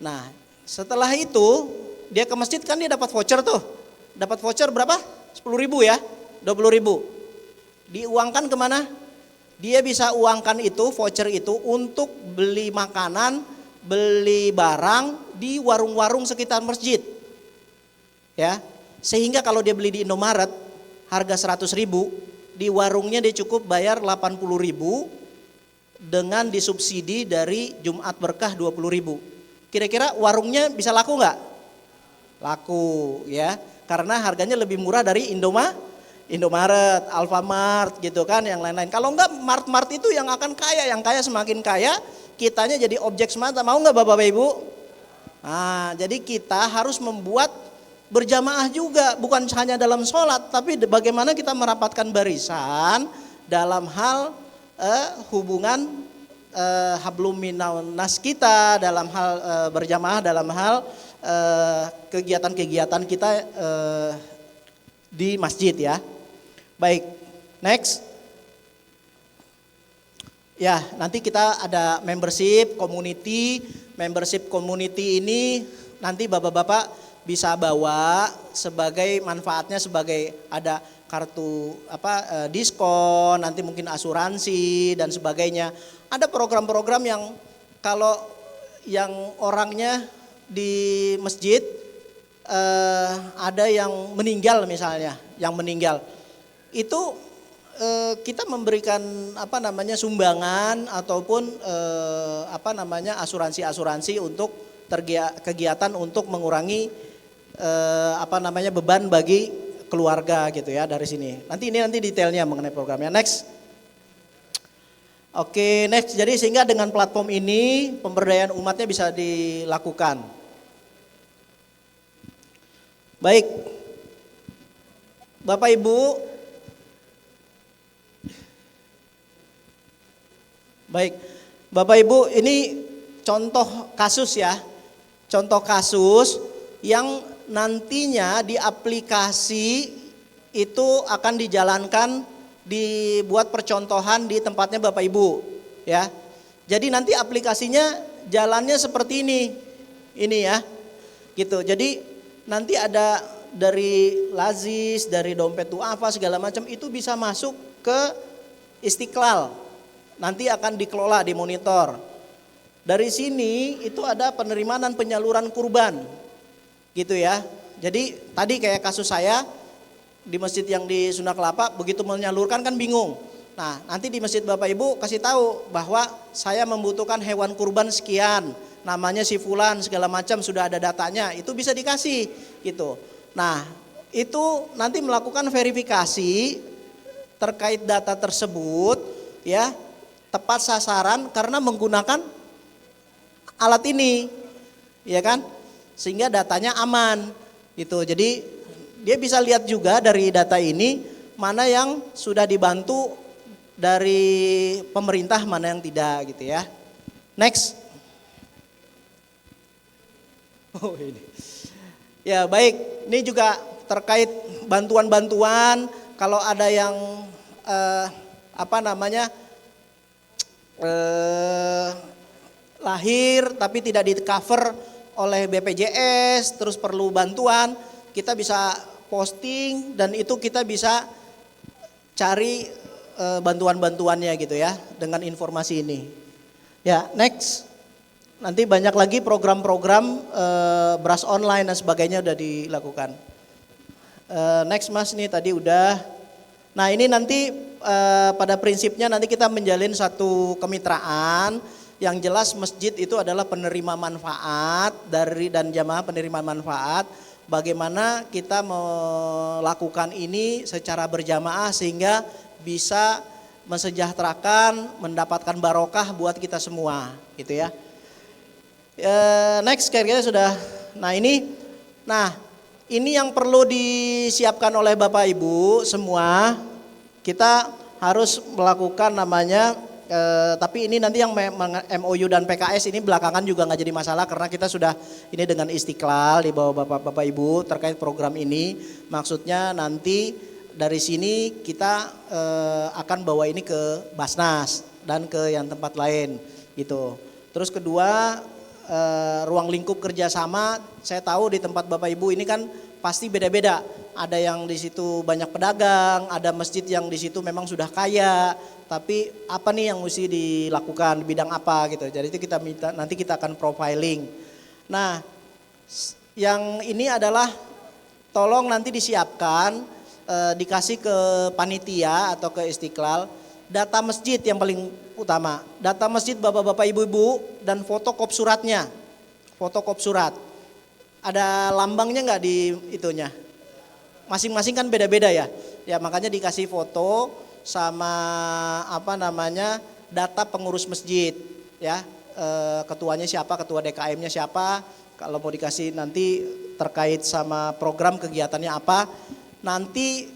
Nah setelah itu dia ke masjid kan dia dapat voucher tuh. Dapat voucher berapa? 10 ribu ya, 20 ribu. Diuangkan kemana? Dia bisa uangkan itu, voucher itu untuk beli makanan, beli barang di warung-warung sekitar masjid. Ya, sehingga kalau dia beli di Indomaret harga 100 ribu, di warungnya dia cukup bayar 80 ribu dengan disubsidi dari Jumat Berkah 20 ribu. Kira-kira warungnya bisa laku nggak? Laku ya, karena harganya lebih murah dari Indomaret, Alfamart gitu kan, yang lain-lain. Kalau enggak mart-mart itu yang akan kaya, yang kaya semakin kaya, kitanya jadi objek semata. Mau nggak Bapak Ibu? Nah, jadi kita harus membuat berjamaah juga, bukan hanya dalam sholat, tapi bagaimana kita merapatkan barisan dalam hal hubungan hablum minas kita, dalam hal berjamaah, dalam hal kegiatan-kegiatan kita di masjid ya. Baik, next. Ya, nanti kita ada membership community ini nanti Bapak-bapak bisa bawa sebagai manfaatnya, sebagai ada kartu diskon, nanti mungkin asuransi dan sebagainya. Ada program-program yang kalau yang orangnya di masjid ada yang meninggal misalnya, itu kita memberikan sumbangan ataupun asuransi untuk kegiatan untuk mengurangi beban bagi keluarga gitu ya dari sini. Nanti detailnya mengenai programnya. Next. Oke, next. Jadi sehingga dengan platform ini pemberdayaan umatnya bisa dilakukan. Baik. Bapak Ibu. Baik. Bapak Ibu, ini contoh kasus ya. Contoh kasus yang nantinya di aplikasi itu akan dijalankan, dibuat percontohan di tempatnya Bapak Ibu ya. Jadi nanti aplikasinya jalannya seperti ini ya gitu. Jadi nanti ada dari Lazis, dari dompet duafa segala macam itu bisa masuk ke Istiqlal, nanti akan dikelola, dimonitor. Dari sini itu ada penerimaan dan penyaluran kurban gitu ya. Jadi tadi kayak kasus saya di masjid yang di Sunda Kelapa, begitu menyalurkan kan bingung. Nah nanti di masjid Bapak Ibu kasih tahu bahwa saya membutuhkan hewan kurban sekian, namanya si fulan segala macam, sudah ada datanya, itu bisa dikasih gitu. Nah itu nanti melakukan verifikasi terkait data tersebut ya, tepat sasaran karena menggunakan alat ini ya kan, sehingga datanya aman gitu. Jadi dia bisa lihat juga dari data ini mana yang sudah dibantu dari pemerintah, mana yang tidak gitu ya. Next. Oh ini. Ya baik, ini juga terkait bantuan-bantuan, kalau ada yang apa namanya lahir tapi tidak di cover oleh BPJS, terus perlu bantuan, kita bisa posting dan itu kita bisa cari bantuan-bantuannya gitu ya dengan informasi ini. Ya, next. Nanti banyak lagi program-program beras online dan sebagainya udah dilakukan. Next Mas, nih tadi udah. Nah ini nanti pada prinsipnya nanti kita menjalin satu kemitraan. Yang jelas masjid itu adalah penerima manfaat dari dan jamaah penerima manfaat. Bagaimana kita melakukan ini secara berjamaah sehingga bisa mensejahterakan, mendapatkan barokah buat kita semua, gitu ya. Next kayaknya sudah. Nah ini yang perlu disiapkan oleh Bapak Ibu semua. Kita harus melakukan namanya. Tapi ini nanti yang MOU dan PKS ini belakangan juga nggak jadi masalah karena kita sudah ini dengan Istiqlal di bawah Bapak Ibu terkait program ini. Maksudnya nanti dari sini kita akan bawa ini ke Basnas dan ke yang tempat lain gitu. Terus kedua ruang lingkup kerjasama, saya tahu di tempat Bapak Ibu ini kan pasti beda-beda. Ada yang di situ banyak pedagang, ada masjid yang di situ memang sudah kaya, tapi apa nih yang mesti dilakukan, bidang apa gitu. Jadi itu kita minta, nanti kita akan profiling. Nah, yang ini adalah tolong nanti disiapkan, dikasih ke panitia atau ke Istiqlal, data masjid yang paling utama. Data masjid bapak-bapak ibu-ibu dan fotokop suratnya. Fotokop surat. Ada lambangnya nggak di itunya? Masing-masing kan beda-beda ya. Ya makanya dikasih foto sama apa namanya data pengurus masjid ya. Ketuanya siapa, ketua DKM-nya siapa. Kalau mau dikasih nanti terkait sama program kegiatannya apa. Nanti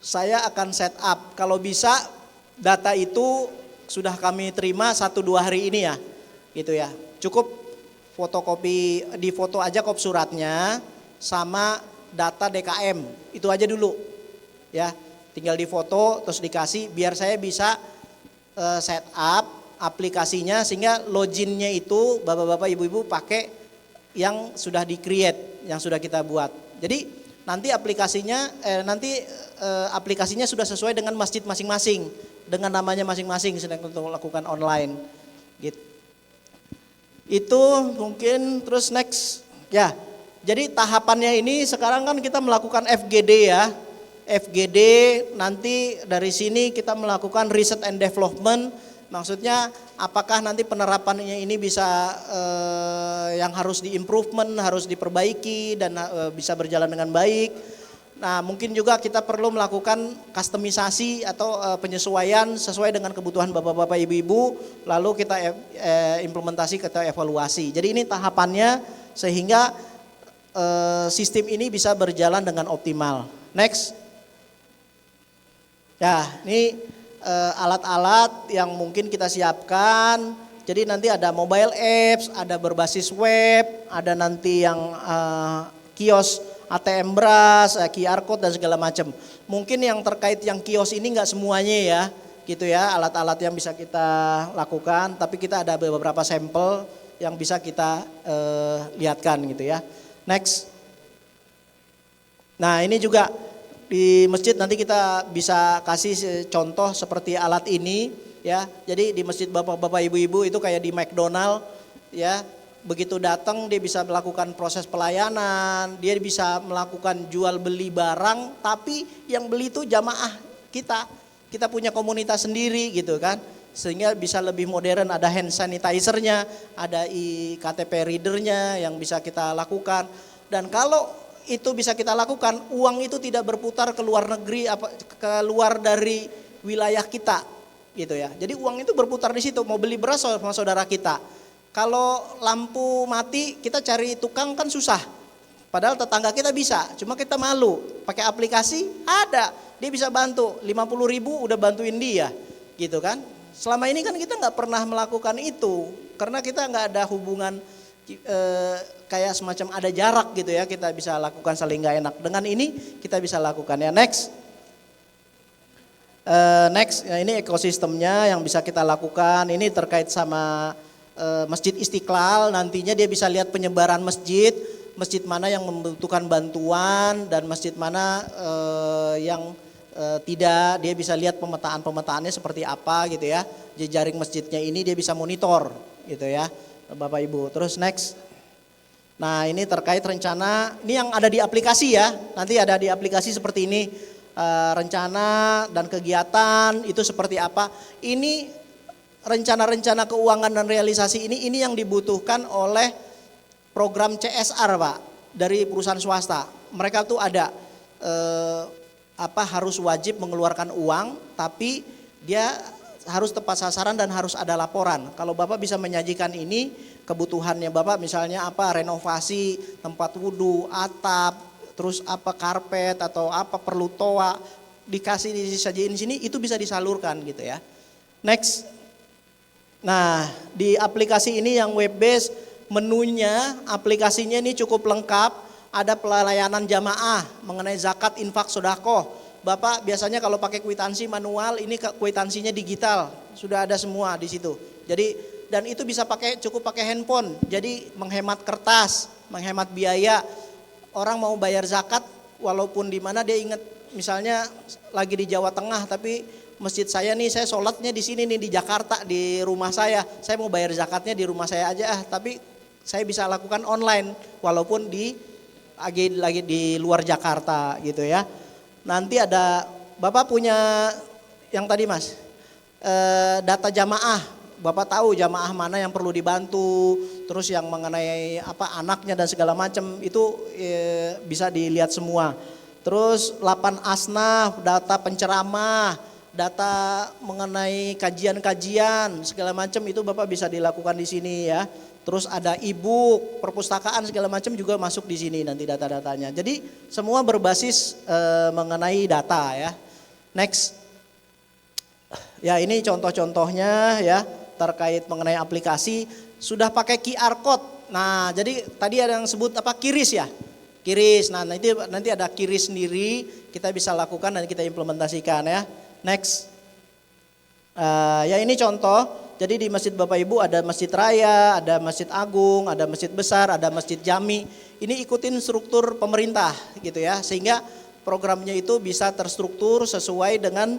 saya akan set up. Kalau bisa data itu sudah kami terima 1-2 hari ini ya. Gitu ya. Cukup fotokopi, di foto aja kop suratnya sama data DKM, itu aja dulu ya, tinggal di foto terus dikasih biar saya bisa set up aplikasinya sehingga loginnya itu bapak-bapak ibu-ibu pakai yang sudah di create, yang sudah kita buat. Jadi nanti aplikasinya sudah sesuai dengan masjid masing-masing, dengan namanya masing-masing sedang untuk lakukan online gitu. Itu mungkin. Terus next ya. Jadi tahapannya ini sekarang kan kita melakukan FGD ya. FGD nanti dari sini kita melakukan research and development. Maksudnya apakah nanti penerapannya ini bisa yang harus di-improvement, harus diperbaiki dan bisa berjalan dengan baik. Nah mungkin juga kita perlu melakukan kustomisasi atau penyesuaian sesuai dengan kebutuhan bapak-bapak ibu-ibu. Lalu kita implementasi, kita evaluasi. Jadi ini tahapannya sehingga sistem ini bisa berjalan dengan optimal. Next. Ya, ini alat-alat yang mungkin kita siapkan. Jadi nanti ada mobile apps, ada berbasis web, ada nanti yang kios ATM beras, QR code dan segala macam. Mungkin yang terkait yang kios ini nggak semuanya ya, gitu ya, alat-alat yang bisa kita lakukan. Tapi kita ada beberapa sampel yang bisa kita lihatkan gitu ya. Next. Nah ini juga di masjid nanti kita bisa kasih contoh seperti alat ini ya. Jadi di masjid bapak-bapak ibu-ibu itu kayak di McDonald ya. Begitu datang dia bisa melakukan proses pelayanan, dia bisa melakukan jual beli barang, tapi yang beli itu jamaah kita. Kita punya komunitas sendiri gitu kan. Sehingga bisa lebih modern, ada hand sanitizer-nya, ada KTP reader-nya yang bisa kita lakukan. Dan kalau itu bisa kita lakukan, uang itu tidak berputar ke luar negeri, keluar dari wilayah kita gitu ya. Jadi uang itu berputar di situ, mau beli beras sama saudara kita. Kalau lampu mati kita cari tukang kan susah. Padahal tetangga kita bisa, cuma kita malu. Pakai aplikasi ada, dia bisa bantu, 50.000 udah bantuin dia gitu kan. Selama ini kan kita nggak pernah melakukan itu karena kita nggak ada hubungan kayak semacam ada jarak gitu ya, kita bisa lakukan saling gak enak. Dengan ini kita bisa lakukan ya. Next, ya ini ekosistemnya yang bisa kita lakukan. Ini terkait sama Masjid Istiqlal. Nantinya dia bisa lihat penyebaran masjid, masjid mana yang membutuhkan bantuan dan masjid mana yang tidak. Dia bisa lihat pemetaannya seperti apa gitu ya. Jejaring masjidnya ini dia bisa monitor gitu ya, Bapak Ibu. Terus next. Nah, ini terkait rencana, ini yang ada di aplikasi ya. Nanti ada di aplikasi seperti ini. Rencana dan kegiatan itu seperti apa. Ini rencana-rencana keuangan dan realisasi ini yang dibutuhkan oleh program CSR, Pak, dari perusahaan swasta. Mereka tuh ada harus wajib mengeluarkan uang, tapi dia harus tepat sasaran dan harus ada laporan. Kalau Bapak bisa menyajikan ini, kebutuhannya Bapak misalnya apa, renovasi tempat wudhu, atap, terus apa karpet atau apa perlu toa, dikasih disajiin sini, itu bisa disalurkan gitu ya. Next. Nah, di aplikasi ini yang web based, menunya, aplikasinya ini cukup lengkap, ada pelayanan jamaah mengenai zakat, infak, sedekah. Bapak biasanya kalau pakai kwitansi manual, ini kwitansinya digital, sudah ada semua di situ. Jadi dan itu bisa cukup pakai handphone. Jadi menghemat kertas, menghemat biaya. Orang mau bayar zakat walaupun di mana dia ingat, misalnya lagi di Jawa Tengah tapi masjid saya nih, saya sholatnya di sini nih di Jakarta di rumah saya mau bayar zakatnya di rumah saya aja tapi saya bisa lakukan online walaupun lagi di luar Jakarta gitu ya. Nanti ada Bapak punya yang tadi Mas, data jamaah, Bapak tahu jamaah mana yang perlu dibantu, terus yang mengenai apa anaknya dan segala macam itu bisa dilihat semua. Terus 8 asnaf, data penceramah, data mengenai kajian-kajian segala macam itu Bapak bisa dilakukan di sini ya. Terus ada e-book, perpustakaan segala macam juga masuk di sini nanti data-datanya. Jadi semua berbasis mengenai data ya. Next. Ya ini contoh-contohnya ya terkait mengenai aplikasi sudah pakai QR code. Nah, jadi tadi ada yang sebut apa QRIS ya. QRIS. Nah, nanti ada QRIS sendiri kita bisa lakukan dan kita implementasikan ya. Next. Ya ini contoh. Jadi di masjid Bapak Ibu ada masjid raya, ada masjid agung, ada masjid besar, ada masjid jami. Ini ikutin struktur pemerintah gitu ya. Sehingga programnya itu bisa terstruktur sesuai dengan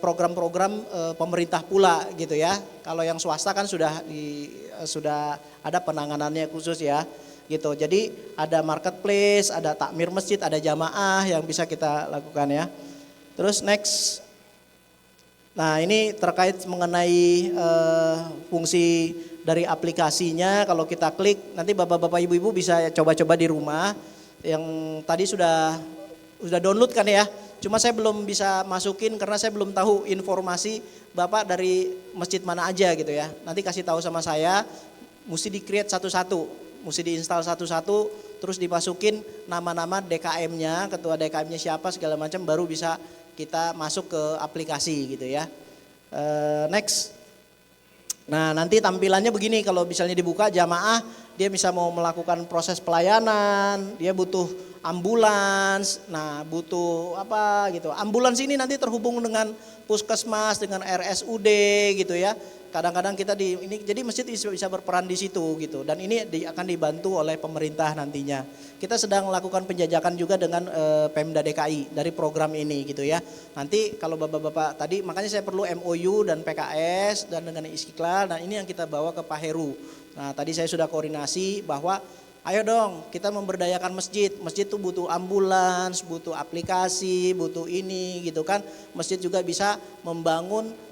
program-program pemerintah pula gitu ya. Kalau yang swasta kan sudah ada penanganannya khusus ya. Gitu. Jadi ada marketplace, ada takmir masjid, ada jamaah yang bisa kita lakukan ya. Terus next. Nah ini terkait mengenai fungsi dari aplikasinya, kalau kita klik nanti bapak-bapak ibu-ibu bisa coba-coba di rumah. Yang tadi sudah download kan ya, cuma saya belum bisa masukin karena saya belum tahu informasi Bapak dari masjid mana aja gitu ya. Nanti kasih tahu sama saya, mesti di-create satu-satu, mesti diinstal satu-satu, terus dimasukin nama-nama DKM-nya, ketua DKM-nya siapa segala macam baru bisa kita masuk ke aplikasi gitu ya. Next. Nah nanti tampilannya begini, kalau misalnya dibuka jamaah, dia bisa mau melakukan proses pelayanan, dia butuh ambulans, nah butuh apa gitu. Ambulans ini nanti terhubung dengan puskesmas, dengan RSUD gitu ya. Kadang-kadang kita ini jadi masjid bisa berperan di situ gitu, dan ini akan dibantu oleh pemerintah nantinya. Kita sedang melakukan penjajakan juga dengan Pemda DKI dari program ini gitu ya. Nanti kalau bapak-bapak tadi, makanya saya perlu MOU dan PKS dan dengan Istiqlal. Nah ini yang kita bawa ke Pak Heru. Nah tadi saya sudah koordinasi bahwa ayo dong kita memberdayakan masjid. Masjid itu butuh ambulans, butuh aplikasi, butuh ini gitu kan. Masjid juga bisa membangun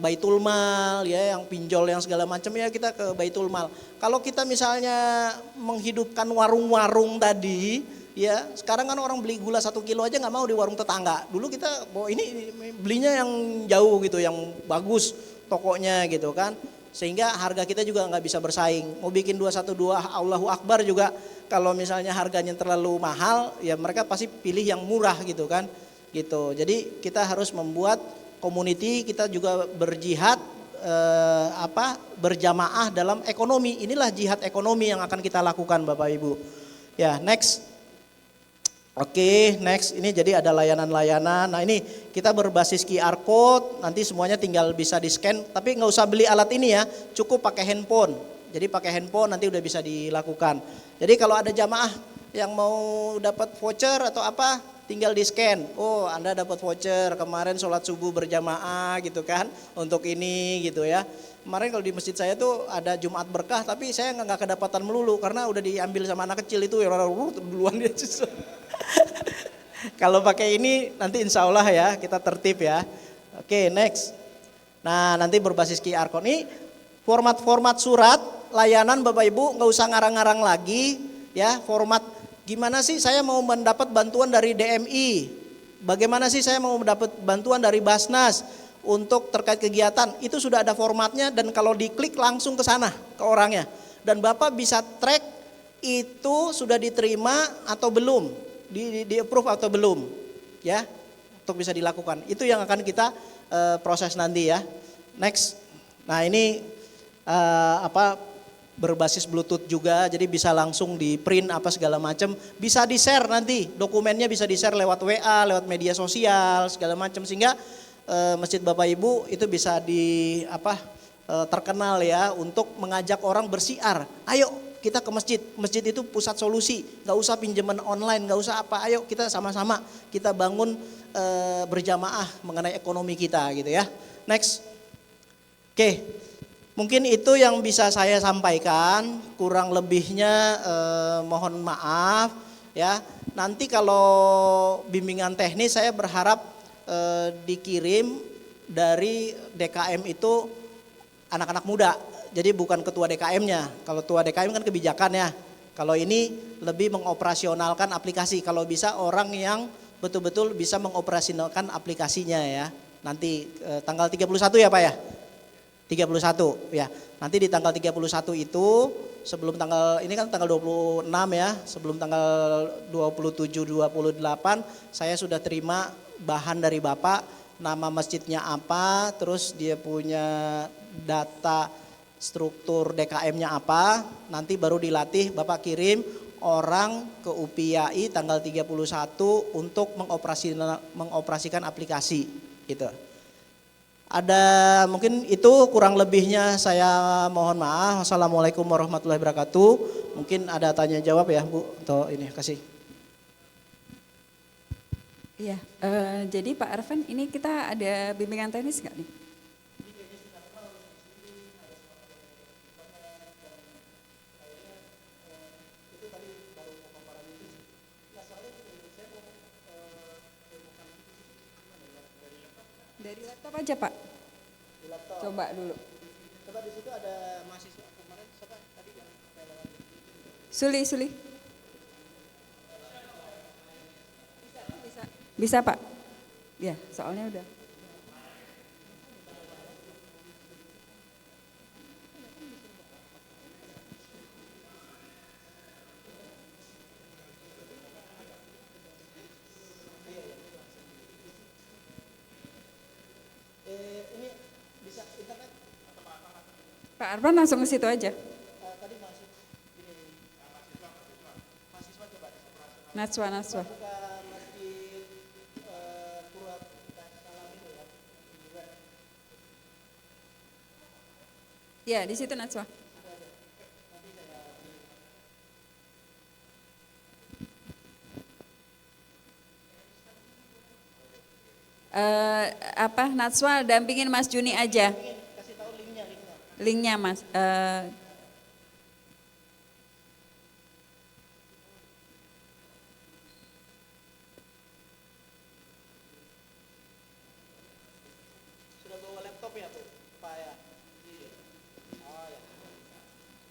Baitul Mal ya, yang pinjol yang segala macam ya, kita ke Baitul Mal. Kalau kita misalnya menghidupkan warung-warung tadi ya, sekarang kan orang beli gula 1 kilo aja nggak mau di warung tetangga. Dulu kita ini belinya yang jauh gitu, yang bagus tokonya gitu kan, sehingga harga kita juga nggak bisa bersaing. Mau bikin 212 Allahu Akbar juga kalau misalnya harganya terlalu mahal ya mereka pasti pilih yang murah gitu kan gitu. Jadi kita harus membuat community, kita juga berjihad berjamaah dalam ekonomi. Inilah jihad ekonomi yang akan kita lakukan Bapak Ibu. Ya, next. Oke, next. Ini jadi ada layanan-layanan. Nah, ini kita berbasis QR code, nanti semuanya tinggal bisa di-scan, tapi nggak usah beli alat ini ya, cukup pakai handphone. Jadi pakai handphone nanti udah bisa dilakukan. Jadi kalau ada jamaah yang mau dapat voucher atau apa, tinggal di-scan. Oh, Anda dapat voucher kemarin sholat subuh berjamaah gitu kan, untuk ini gitu ya. Kemarin kalau di masjid saya tuh ada Jumat berkah, tapi saya nggak kedapatan melulu karena udah diambil sama anak kecil itu ya duluan dia. Kalau pakai ini nanti insya Allah ya kita tertib ya. Oke, next. Nah, nanti berbasis QR code. Ini format-format surat layanan Bapak Ibu, nggak usah ngarang-ngarang lagi ya. Format gimana sih saya mau mendapat bantuan dari DMI? Bagaimana sih saya mau mendapat bantuan dari Basnas untuk terkait kegiatan? Itu sudah ada formatnya dan kalau diklik langsung ke sana ke orangnya. Dan Bapak bisa track itu sudah diterima atau belum, di approve atau belum, ya, untuk bisa dilakukan. Itu yang akan kita proses nanti ya. Next. Nah ini berbasis Bluetooth juga, jadi bisa langsung di print apa segala macam, bisa di share nanti dokumennya, bisa di share lewat WA, lewat media sosial segala macam, sehingga masjid Bapak Ibu itu bisa terkenal ya untuk mengajak orang bersiar. Ayo kita ke masjid, masjid itu pusat solusi, nggak usah pinjaman online, nggak usah apa, ayo kita sama-sama kita bangun berjamaah mengenai ekonomi kita gitu ya. Next. Oke, mungkin itu yang bisa saya sampaikan, kurang lebihnya mohon maaf ya. Nanti kalau bimbingan teknis saya berharap dikirim dari DKM itu anak-anak muda. Jadi bukan ketua DKM-nya. Kalau ketua DKM kan kebijakan ya. Kalau ini lebih mengoperasionalkan aplikasi. Kalau bisa orang yang betul-betul bisa mengoperasionalkan aplikasinya ya. Nanti tanggal 31 ya Pak ya? 31 ya. Nanti di tanggal 31 itu sebelum tanggal, ini kan tanggal 26 ya. Sebelum tanggal 27, 28 saya sudah terima bahan dari Bapak. Nama masjidnya apa, terus dia punya data struktur DKM-nya apa, nanti baru dilatih Bapak kirim orang ke UPIAI tanggal 31 untuk mengoperasikan aplikasi gitu. Ada mungkin itu kurang lebihnya, saya mohon maaf. Wassalamualaikum warahmatullahi wabarakatuh. Mungkin ada tanya jawab ya Bu, atau ini kasih. Iya, jadi Pak Arvan ini kita ada bimbingan teknis nggak nih? Dari laptop aja Pak. Di laptop. Coba dulu. Coba di situ ada mahasiswa kemarin siapa tadi yang Suli. Bisa Pak. Ya, soalnya udah. ini bisa internet? Pak Arvan langsung ke situ aja. Tadi mahasiswa coba. Najwa. Buka masjid Pura Salam itu ya. Ya, di situ Najwa. Najwa dampingin Mas Juni aja. Kasih tahu linknya. Linknya Mas. Sudah bawa laptop ya Bu? Pak ya? Oh ya.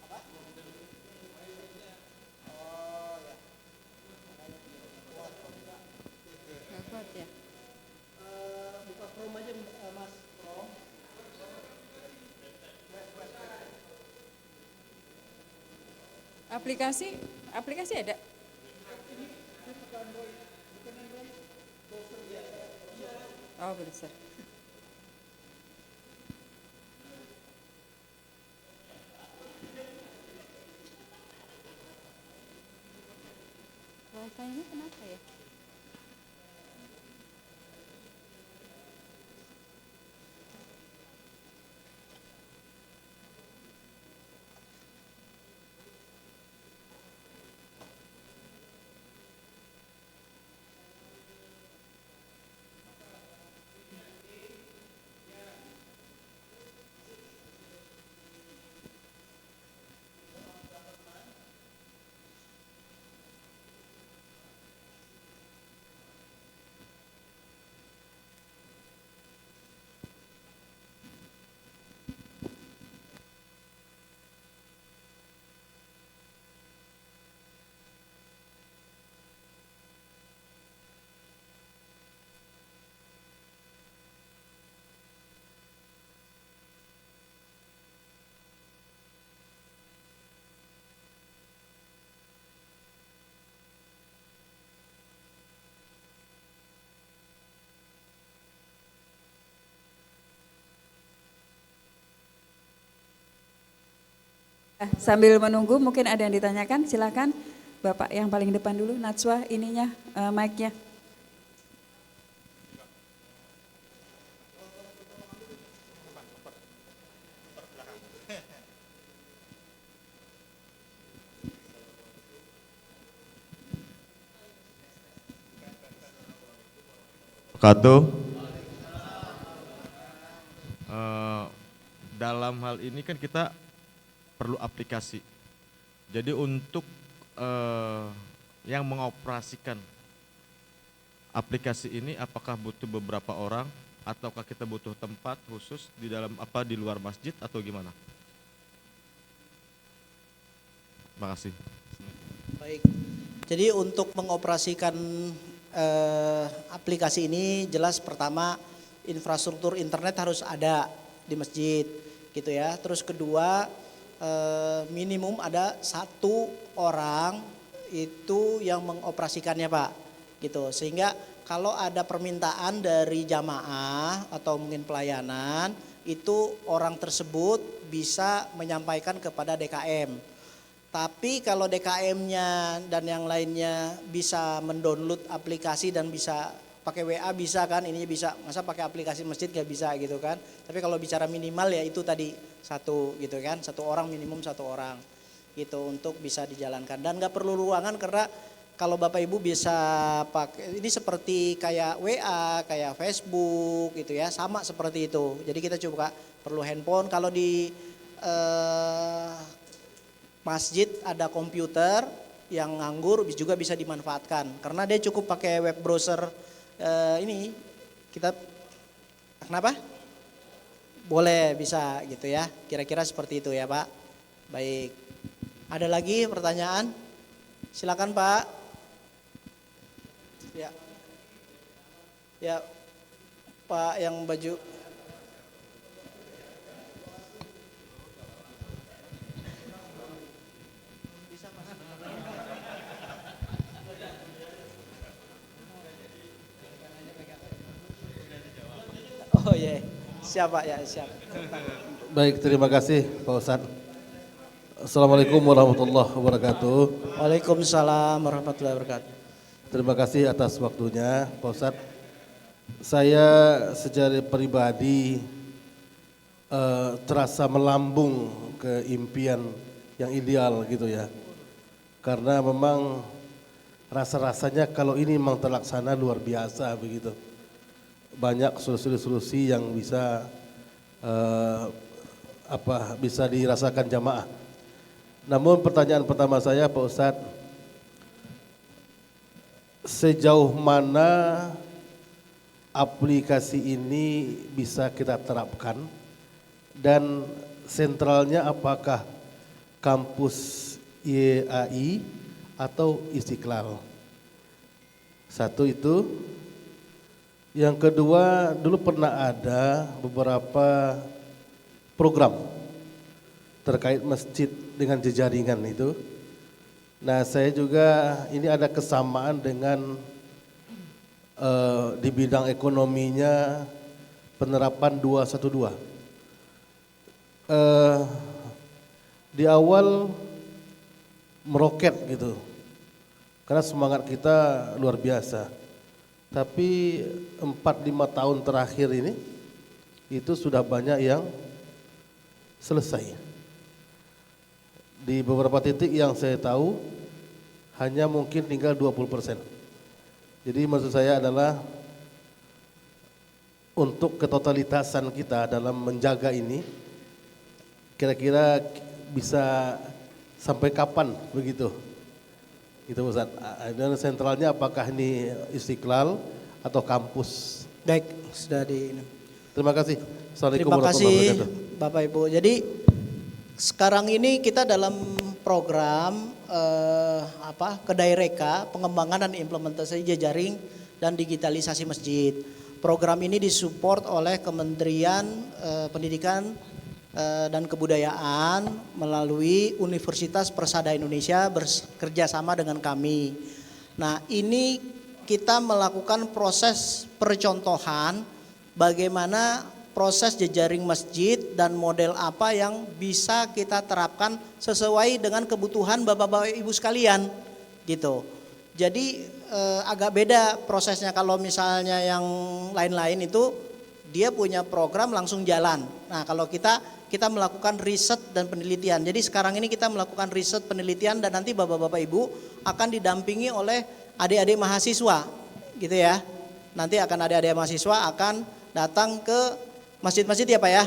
Apa? Oh ya. Nggak kuat ya. Buka Chrome aja Mas, Chrome. Aplikasi ada. Oh, besar. Rasanya kenapa ya? Sambil menunggu mungkin ada yang ditanyakan, silakan Bapak yang paling depan dulu, Najwa ininya, mic-nya. Wabarakatuh. Dalam hal ini kan kita perlu aplikasi. Jadi untuk yang mengoperasikan aplikasi ini apakah butuh beberapa orang ataukah kita butuh tempat khusus di dalam di luar masjid atau gimana? Terima kasih. Baik. Jadi untuk mengoperasikan aplikasi ini jelas pertama infrastruktur internet harus ada di masjid gitu ya. Terus kedua minimum ada 1 orang itu yang mengoperasikannya Pak gitu. Sehingga kalau ada permintaan dari jamaah atau mungkin pelayanan itu orang tersebut bisa menyampaikan kepada DKM. Tapi kalau DKM-nya dan yang lainnya bisa mendownload aplikasi dan bisa pakai WA bisa kan, ini bisa, masa pakai aplikasi masjid gak bisa gitu kan. Tapi kalau bicara minimal ya itu tadi 1 gitu kan, 1 orang minimum 1 orang gitu untuk bisa dijalankan. Dan gak perlu ruangan karena kalau Bapak Ibu bisa pakai, ini seperti kayak WA, kayak Facebook gitu ya, sama seperti itu. Jadi kita coba perlu handphone, kalau di masjid ada komputer yang nganggur juga bisa dimanfaatkan karena dia cukup pakai web browser ini kita kenapa? Boleh bisa gitu ya, kira-kira seperti itu ya Pak. Baik, ada lagi pertanyaan? Silakan Pak. Ya Pak yang baju. Oh iya, siapa ya siap. Baik, terima kasih Pak Ustadz. Assalamualaikum warahmatullahi wabarakatuh. Waalaikumsalam warahmatullahi wabarakatuh. Terima kasih atas waktunya Pak Ustadz. Saya secara pribadi terasa melambung ke impian yang ideal gitu ya. Karena memang rasa-rasanya kalau ini memang terlaksana luar biasa begitu. Banyak solusi-solusi yang bisa bisa dirasakan jamaah. Namun pertanyaan pertama saya Pak Ustadz, sejauh mana aplikasi ini bisa kita terapkan dan sentralnya apakah kampus IAI atau Istiqlal? Satu itu. Yang kedua, dulu pernah ada beberapa program terkait masjid dengan jejaringan itu. Nah, saya juga ini ada kesamaan dengan di bidang ekonominya penerapan 212. Di awal meroket gitu. karena semangat kita luar biasa. Tapi 4-5 tahun terakhir ini itu sudah banyak yang selesai. Di beberapa titik yang saya tahu hanya mungkin tinggal 20%. Jadi maksud saya adalah untuk ketotalitasan kita dalam menjaga ini kira-kira bisa sampai kapan begitu? Gitu Ustaz. Dan sentralnya apakah ini Istiqlal atau kampus? Baik, sudah di. Terima kasih. Assalamualaikum Terima warahmatullahi kasih wabarakatuh. Bapak Ibu. Jadi sekarang ini kita dalam program Kedaireka, pengembangan dan implementasi jejaring dan digitalisasi masjid. Program ini disupport oleh Kementerian Pendidikan dan Kebudayaan melalui Universitas Persada Indonesia bekerja sama dengan kami. Nah, ini kita melakukan proses percontohan bagaimana proses jejaring masjid dan model apa yang bisa kita terapkan sesuai dengan kebutuhan Bapak-bapak Ibu sekalian gitu. Jadi agak beda prosesnya kalau misalnya yang lain-lain itu dia punya program langsung jalan. Nah, kalau kita melakukan riset dan penelitian. Jadi sekarang ini kita melakukan riset penelitian dan nanti Bapak-bapak Ibu akan didampingi oleh adik-adik mahasiswa gitu ya. Nanti akan adik-adik mahasiswa akan datang ke masjid-masjid ya Pak ya.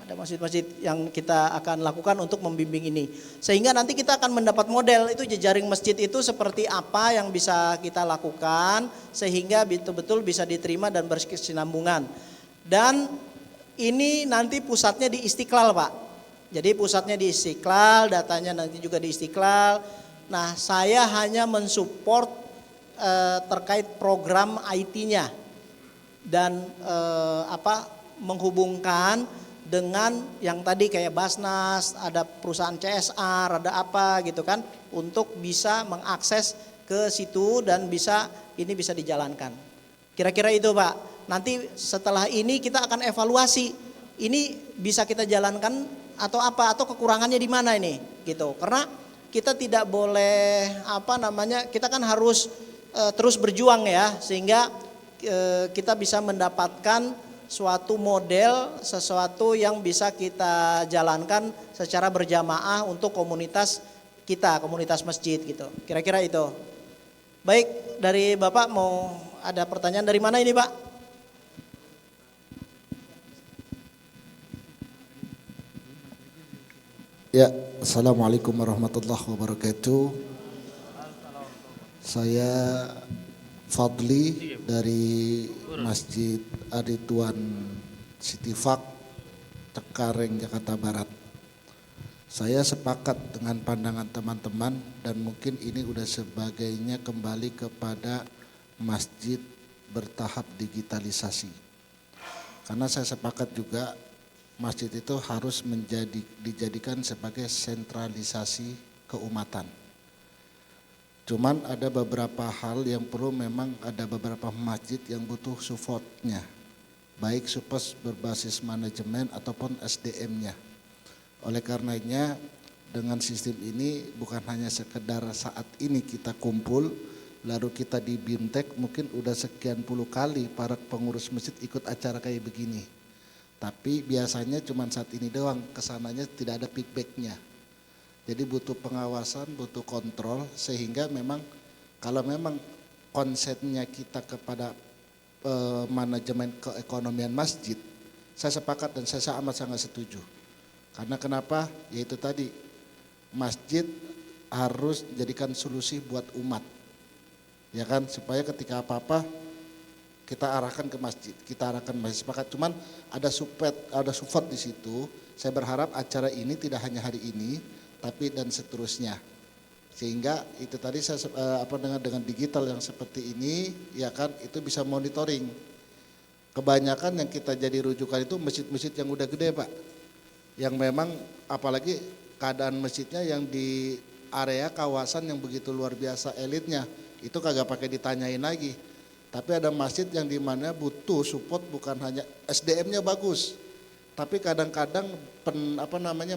Ada masjid-masjid yang kita akan lakukan untuk membimbing ini. Sehingga nanti kita akan mendapat model itu jejaring masjid itu seperti apa yang bisa kita lakukan sehingga betul-betul bisa diterima dan berkesinambungan. Dan ini nanti pusatnya di Istiqlal Pak. Jadi pusatnya di Istiqlal, datanya nanti juga di Istiqlal. Nah, saya hanya mensupport terkait program IT-nya dan menghubungkan dengan yang tadi kayak Basnas, ada perusahaan CSR, ada apa gitu kan, untuk bisa mengakses ke situ dan ini bisa dijalankan. Kira-kira itu Pak. Nanti setelah ini kita akan evaluasi ini bisa kita jalankan atau apa atau kekurangannya di mana ini gitu. Karena kita tidak boleh kita kan harus terus berjuang ya sehingga kita bisa mendapatkan suatu model, sesuatu yang bisa kita jalankan secara berjamaah untuk komunitas kita, komunitas masjid gitu. Kira-kira itu. Baik, dari Bapak mau ada pertanyaan dari mana ini Pak? Ya, Assalamualaikum warahmatullahi wabarakatuh. Saya Fadli dari Masjid Ar-Ridwan Sitifak, Cengkareng, Jakarta Barat. Saya sepakat dengan pandangan teman-teman dan mungkin ini udah sebagainya kembali kepada masjid bertahap digitalisasi. Karena saya sepakat juga masjid itu harus dijadikan sebagai sentralisasi keumatan. Cuman ada beberapa hal yang perlu, memang ada beberapa masjid yang butuh supportnya, baik supes berbasis manajemen ataupun SDM-nya. Oleh karenanya dengan sistem ini bukan hanya sekedar saat ini kita kumpul, lalu kita di BIMTEK mungkin udah sekian puluh kali para pengurus masjid ikut acara kayak begini. Tapi biasanya cuma saat ini doang, kesananya tidak ada feedbacknya. Jadi butuh pengawasan, butuh kontrol, sehingga memang kalau memang konsepnya kita kepada manajemen keekonomian masjid, saya sepakat dan saya amat sangat setuju. Karena kenapa? Yaitu tadi, masjid harus jadikan solusi buat umat. Ya kan, supaya ketika apa-apa kita arahkan ke masjid, kita arahkan masjid. Sepakat, cuman ada support di situ. Saya berharap acara ini tidak hanya hari ini, tapi dan seterusnya. Sehingga itu tadi saya dengan digital yang seperti ini, ya kan, itu bisa monitoring. Kebanyakan yang kita jadi rujukan itu masjid-masjid yang udah gede Pak, yang memang apalagi keadaan masjidnya yang di area kawasan yang begitu luar biasa elitnya, itu kagak pakai ditanyain lagi. Tapi ada masjid yang dimana butuh support, bukan hanya SDM-nya bagus, tapi kadang-kadang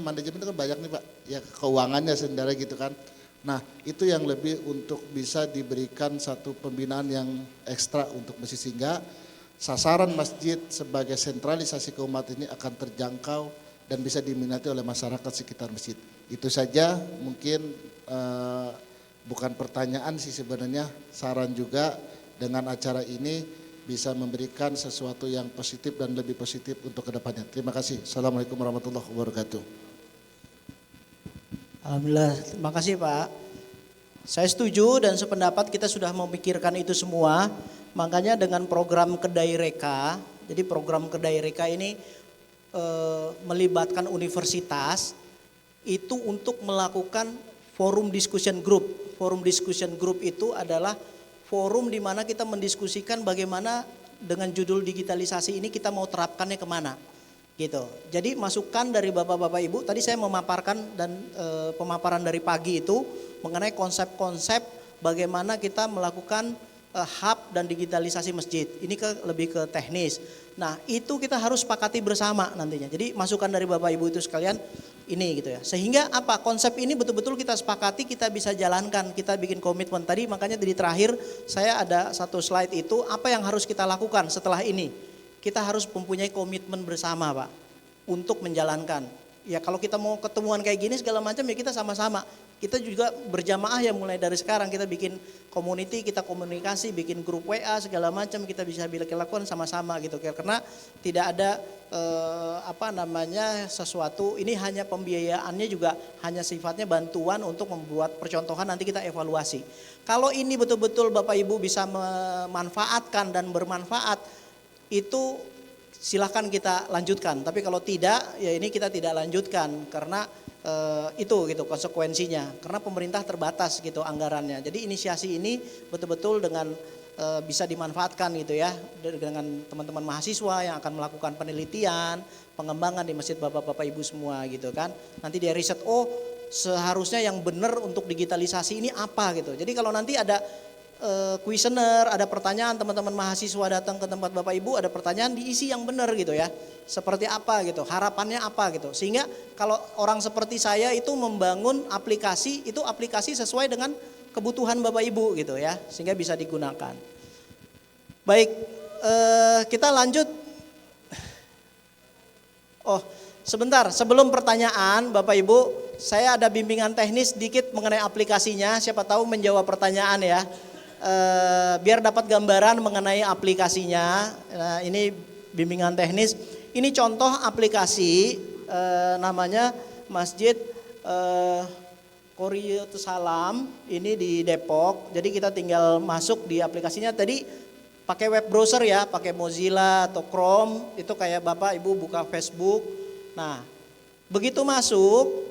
manajemen itu kan banyak nih Pak, ya keuangannya sendiri gitu kan. Nah, itu yang lebih untuk bisa diberikan satu pembinaan yang ekstra untuk masjid, sehingga sasaran masjid sebagai sentralisasi keumat ini akan terjangkau dan bisa diminati oleh masyarakat sekitar masjid. Itu saja, mungkin bukan pertanyaan sih sebenarnya, saran juga dengan acara ini bisa memberikan sesuatu yang positif dan lebih positif untuk kedepannya. Terima kasih. Assalamualaikum warahmatullahi wabarakatuh. Alhamdulillah, terima kasih Pak. Saya setuju dan sependapat, kita sudah memikirkan itu semua. Makanya dengan program Kedai Reka, jadi program Kedai Reka ini melibatkan universitas itu untuk melakukan forum discussion group. Forum discussion group itu adalah forum di mana kita mendiskusikan bagaimana dengan judul digitalisasi ini kita mau terapkannya kemana. Gitu. Jadi masukan dari Bapak-Bapak Ibu, tadi saya memaparkan dan pemaparan dari pagi itu mengenai konsep-konsep bagaimana kita melakukan hub dan digitalisasi masjid. Ini lebih ke teknis. Nah, itu kita harus sepakati bersama nantinya. Jadi masukan dari Bapak Ibu itu sekalian ini gitu ya. Sehingga apa? Konsep ini betul-betul kita sepakati, kita bisa jalankan, kita bikin komitmen. Tadi makanya di terakhir saya ada satu slide itu apa yang harus kita lakukan setelah ini. Kita harus mempunyai komitmen bersama Pak untuk menjalankan. Ya kalau kita mau ketemuan kayak gini segala macam ya kita sama-sama. Kita juga berjamaah ya mulai dari sekarang kita bikin community, kita komunikasi, bikin grup WA segala macam kita bisa lakukan sama-sama gitu. Karena tidak ada sesuatu, ini hanya pembiayaannya juga hanya sifatnya bantuan untuk membuat percontohan, nanti kita evaluasi. Kalau ini betul-betul Bapak Ibu bisa memanfaatkan dan bermanfaat, itu silahkan kita lanjutkan. Tapi kalau tidak, ya ini kita tidak lanjutkan karena itu gitu konsekuensinya. Karena pemerintah terbatas gitu anggarannya. Jadi inisiasi ini betul-betul dengan bisa dimanfaatkan gitu ya dengan teman-teman mahasiswa yang akan melakukan penelitian, pengembangan di masjid Bapak-bapak Ibu semua gitu kan. Nanti dia riset, oh seharusnya yang benar untuk digitalisasi ini apa gitu. Jadi kalau nanti ada kuesioner, ada pertanyaan teman-teman mahasiswa datang ke tempat Bapak Ibu, ada pertanyaan diisi yang benar gitu ya. Seperti apa gitu, harapannya apa gitu. Sehingga kalau orang seperti saya itu membangun aplikasi, itu aplikasi sesuai dengan kebutuhan Bapak Ibu gitu ya. Sehingga bisa digunakan. Baik, kita lanjut. Oh, sebentar sebelum pertanyaan Bapak Ibu, saya ada bimbingan teknis sedikit mengenai aplikasinya. Siapa tahu menjawab pertanyaan ya. Biar dapat gambaran mengenai aplikasinya. Nah, ini bimbingan teknis. Ini contoh aplikasi namanya Masjid Qoriyatus Salam. Ini di Depok. Jadi kita tinggal masuk di aplikasinya. Tadi pakai web browser ya, pakai Mozilla atau Chrome. Itu kayak Bapak Ibu buka Facebook. Nah, begitu masuk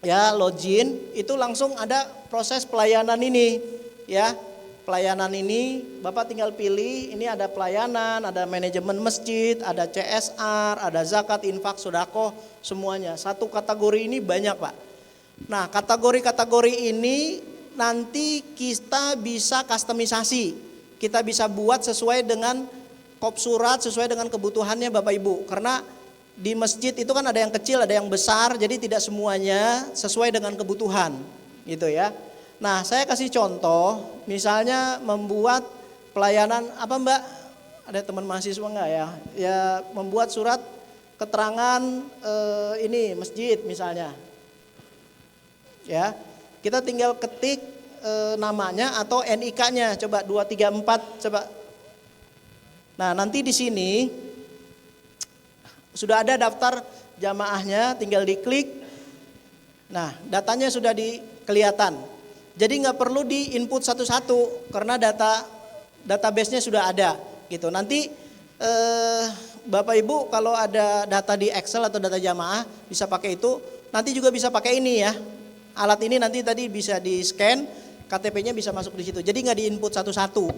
ya login, itu langsung ada proses pelayanan ini ya. Pelayanan ini Bapak tinggal pilih, ini ada pelayanan, ada manajemen masjid, ada CSR, ada zakat, infak, sedekah, semuanya. Satu kategori ini banyak Pak. Nah kategori-kategori ini nanti kita bisa kustomisasi. Kita bisa buat sesuai dengan kop surat, sesuai dengan kebutuhannya Bapak Ibu. Karena di masjid itu kan ada yang kecil, ada yang besar, jadi tidak semuanya sesuai dengan kebutuhan gitu ya. Nah saya kasih contoh, misalnya membuat pelayanan apa Mbak, ada teman mahasiswa enggak ya? Ya membuat surat keterangan ini masjid misalnya. Ya, kita tinggal ketik namanya atau NIK-nya, coba 234 coba. Nah nanti di sini sudah ada daftar jamaahnya, tinggal diklik. Nah datanya sudah kelihatan. Jadi nggak perlu di input satu-satu karena database-nya sudah ada gitu. Nanti Bapak Ibu kalau ada data di Excel atau data jamaah bisa pakai itu. Nanti juga bisa pakai ini ya. Alat ini nanti tadi bisa di scan, KTP-nya bisa masuk di situ. Jadi nggak di input satu-satu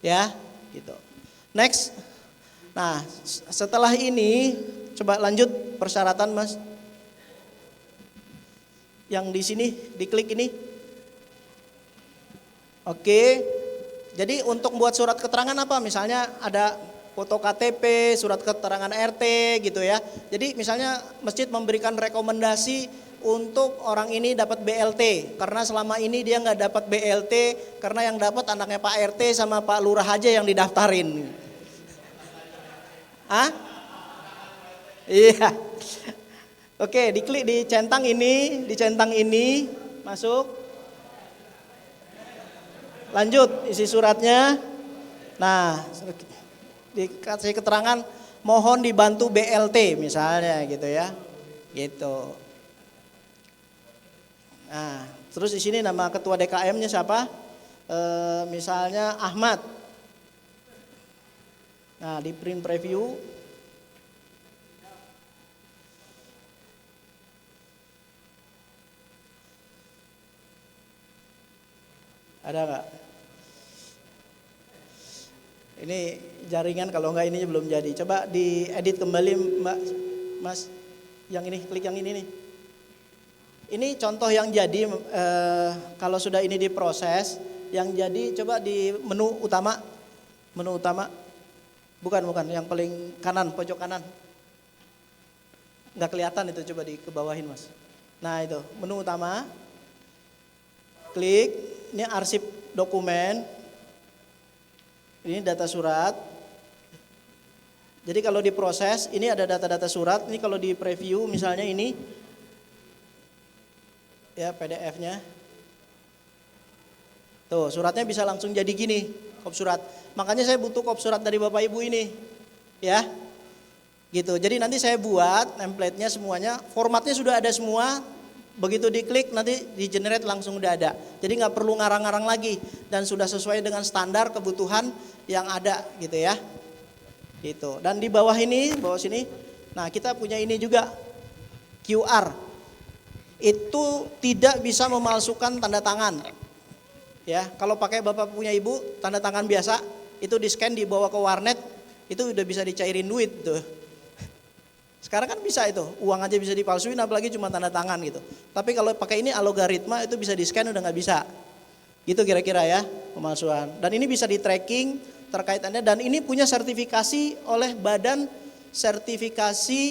ya gitu. Next. Nah setelah ini coba lanjut persyaratan Mas. Yang di sini diklik ini. Oke, jadi untuk membuat surat keterangan apa? Misalnya ada foto KTP, surat keterangan RT gitu ya. Jadi misalnya masjid memberikan rekomendasi untuk orang ini dapat BLT, karena selama ini dia nggak dapat BLT karena yang dapat anaknya Pak RT sama Pak Lurah aja yang didaftarin. Hah? Iya. Oke, diklik di centang ini, masuk. Lanjut isi suratnya. Nah, dikasih keterangan mohon dibantu BLT misalnya gitu ya. Gitu. Nah, terus di sini nama ketua DKM-nya siapa? Misalnya Ahmad. Nah, di print preview. Ada nggak? Ini jaringan, kalau nggak ininya belum jadi. Coba diedit kembali Mbak, Mas. Yang ini, klik yang ini nih. Ini contoh yang jadi kalau sudah ini diproses, yang jadi coba di menu utama. Bukan, yang paling kanan, pojok kanan. Nggak kelihatan itu, coba dikebawahin Mas. Nah itu, menu utama. Klik, ini arsip dokumen. Ini data surat. Jadi kalau diproses, ini ada data-data surat. Ini kalau di preview misalnya ini. Ya PDF-nya. Tuh suratnya bisa langsung jadi gini, kop surat. Makanya saya butuh kop surat dari Bapak Ibu ini. Ya. Gitu. Jadi nanti saya buat template-nya semuanya, formatnya sudah ada semua. Begitu diklik nanti di generate langsung udah ada. Jadi nggak perlu ngarang-ngarang lagi dan sudah sesuai dengan standar kebutuhan yang ada gitu ya. Gitu. Dan di bawah sini, nah kita punya ini juga QR. Itu tidak bisa memalsukan tanda tangan. Ya, kalau pakai Bapak punya Ibu tanda tangan biasa, itu di-scan dibawa ke warnet, itu udah bisa dicairin duit tuh. Sekarang kan bisa itu, uang aja bisa dipalsuin apalagi cuma tanda tangan gitu. Tapi kalau pakai ini algoritma itu bisa di-scan udah nggak bisa. Gitu kira-kira ya, pemalsuan. Dan ini bisa di-tracking terkaitannya, dan ini punya sertifikasi oleh Badan Sertifikasi